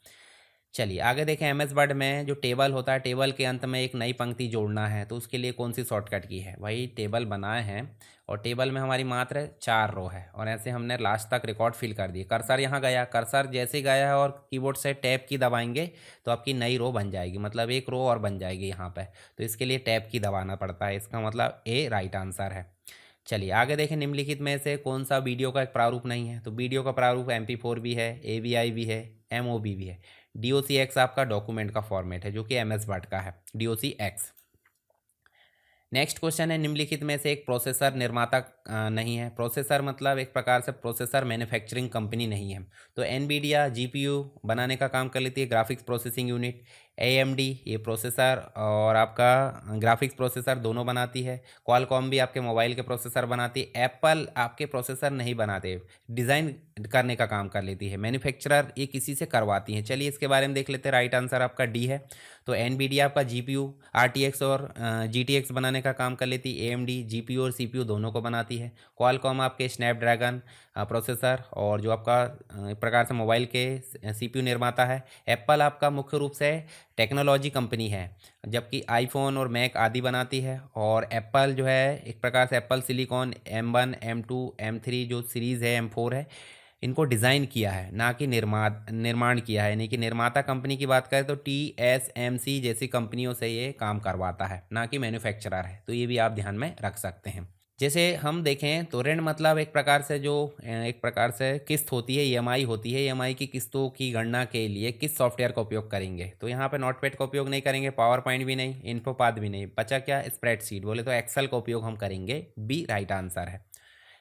चलिए आगे देखें। MS वर्ड में जो टेबल होता है, टेबल के अंत में एक नई पंक्ति जोड़ना है तो उसके लिए कौन सी शॉर्टकट की है। वही टेबल बनाए हैं और टेबल में हमारी मात्र 4 रो है और ऐसे हमने लास्ट तक रिकॉर्ड फिल कर दिए। कर्सर यहाँ गया, कर्सर जैसे गया है और कीबोर्ड से टैब की दबाएंगे तो आपकी नई रो बन जाएगी, मतलब एक रो और बन जाएगी यहाँ पे। तो इसके लिए टैब की दबाना पड़ता है, इसका मतलब ए राइट आंसर है। चलिए आगे देखें। निम्नलिखित में से कौन सा वीडियो का एक प्रारूप नहीं है। तो वीडियो का प्रारूप MP4 भी है, AVI भी है, MOV भी है। DOCX आपका डॉक्यूमेंट का फॉर्मेट है जो कि MS वर्ड का है, DOCX। नेक्स्ट क्वेश्चन है, निम्नलिखित में से एक प्रोसेसर निर्माता नहीं है। प्रोसेसर मतलब एक प्रकार से प्रोसेसर मैन्युफैक्चरिंग कंपनी नहीं है। तो एनवीडिया जीपीयू बनाने का काम कर लेती है, ग्राफिक्स प्रोसेसिंग यूनिट। एएमडी ये प्रोसेसर और आपका ग्राफिक्स प्रोसेसर दोनों बनाती है। क्वालकॉम भी आपके मोबाइल के प्रोसेसर बनाती है। एप्पल आपके प्रोसेसर नहीं बनाते, डिज़ाइन करने का काम कर लेती है। मैन्युफैक्चरर ये किसी से करवाती हैं। चलिए इसके बारे में देख लेते हैं। राइट आंसर आपका डी है। तो एनवीडिया आपका जीपीयू आरटीएक्स और जीटीएक्स बनाने का काम कर लेती है। एएमडी जीपीयू और सीपीयू दोनों को बनाती है। क्वालकॉम आपके स्नैपड्रैगन प्रोसेसर और जो आपका एक प्रकार से मोबाइल के सीपीयू निर्माता है। एप्पल आपका मुख्य रूप से टेक्नोलॉजी कंपनी है, जबकि आईफोन और मैक आदि बनाती है। और एप्पल जो है एक प्रकार से Apple silicon M1 M2 M3 जो सीरीज़ है M4 है, इनको डिज़ाइन किया है, ना कि निर्माण किया है। यानी कि निर्माता कंपनी की बात करें तो TSMC जैसी कंपनियों से ये काम करवाता है, ना कि मैन्युफैक्चरर है। तो ये भी आप ध्यान में रख सकते हैं। जैसे हम देखें तो ऋण मतलब एक प्रकार से जो एक प्रकार से किस्त होती है, ईएमआई होती है। ईएमआई की किस्तों की गणना के लिए किस सॉफ्टवेयर का उपयोग करेंगे? तो यहाँ पे नोटपैड का उपयोग नहीं करेंगे, पावर पॉइंट भी नहीं, इन्फोपाथ भी नहीं, बचा क्या? स्प्रेडशीट। बोले तो एक्सेल का उपयोग हम करेंगे। बी राइट आंसर है।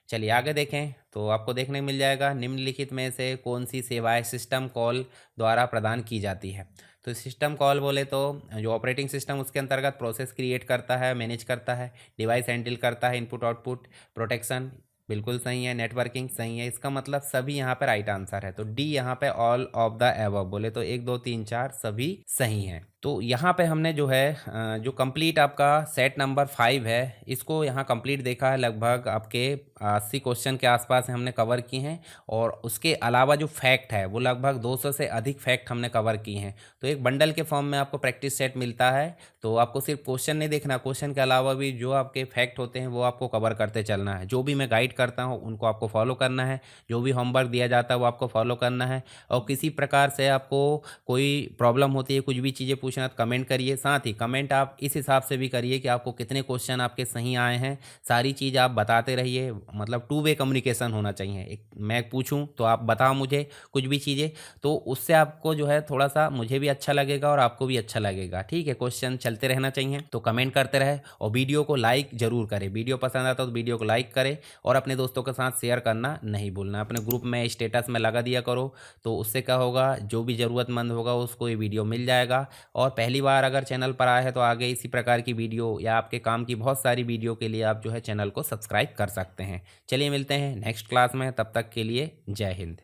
चलिए आगे देखें तो आपको देखने को मिल जाएगा निम्नलिखित में से कौन सी सेवाएं सिस्टम कॉल द्वारा प्रदान की जाती है। तो सिस्टम कॉल बोले तो जो ऑपरेटिंग सिस्टम उसके अंतर्गत प्रोसेस क्रिएट करता है, मैनेज करता है, डिवाइस हैंडल करता है, इनपुट आउटपुट प्रोटेक्शन बिल्कुल सही है, नेटवर्किंग सही है। इसका मतलब सभी यहाँ पे राइट आंसर है। तो डी यहाँ पे ऑल ऑफ द एबव बोले तो 1 2 3 4 सभी सही हैं। तो यहाँ पे हमने जो है जो कंप्लीट आपका सेट नंबर 5 है, इसको यहाँ कंप्लीट देखा है। लगभग आपके 80 क्वेश्चन के आसपास हमने कवर किए हैं। और उसके अलावा जो फैक्ट है वो लगभग 200 से अधिक फैक्ट हमने कवर किए हैं। तो एक बंडल के फॉर्म में आपको प्रैक्टिस सेट मिलता है। तो आपको सिर्फ क्वेश्चन नहीं देखना, क्वेश्चन के अलावा भी जो आपके फैक्ट होते हैं वो आपको कवर करते चलना है। जो भी मैं गाइड करता हूँ उनको आपको फॉलो करना है, जो भी होमवर्क दिया जाता है वो आपको फॉलो करना है। और किसी प्रकार से आपको कोई प्रॉब्लम होती है, कुछ भी चीज़ें पूछना तो कमेंट करिए। साथ ही कमेंट आप इस हिसाब से भी करिए कि आपको कितने क्वेश्चन आपके सही आए हैं। सारी चीज़ आप बताते रहिए, मतलब 2 वे कम्युनिकेशन होना चाहिए। एक मैं पूछूं तो आप बताओ मुझे कुछ भी चीज़ें, तो उससे आपको जो है थोड़ा सा मुझे भी अच्छा लगेगा और आपको भी अच्छा लगेगा। ठीक है, क्वेश्चन चलते रहना चाहिए। तो कमेंट करते रहे और वीडियो को लाइक जरूर करें। वीडियो पसंद आता तो वीडियो को लाइक करें और अपने दोस्तों के साथ शेयर करना नहीं भूलना। अपने ग्रुप में स्टेटस में लगा दिया करो, तो उससे क्या होगा, जो भी ज़रूरतमंद होगा उसको ये वीडियो मिल जाएगा। और पहली बार अगर चैनल पर आए हैं तो आगे इसी प्रकार की वीडियो या आपके काम की बहुत सारी वीडियो के लिए आप जो है चैनल को सब्सक्राइब कर सकते हैं। चलिए मिलते हैं नेक्स्ट क्लास में, तब तक के लिए जय हिंद।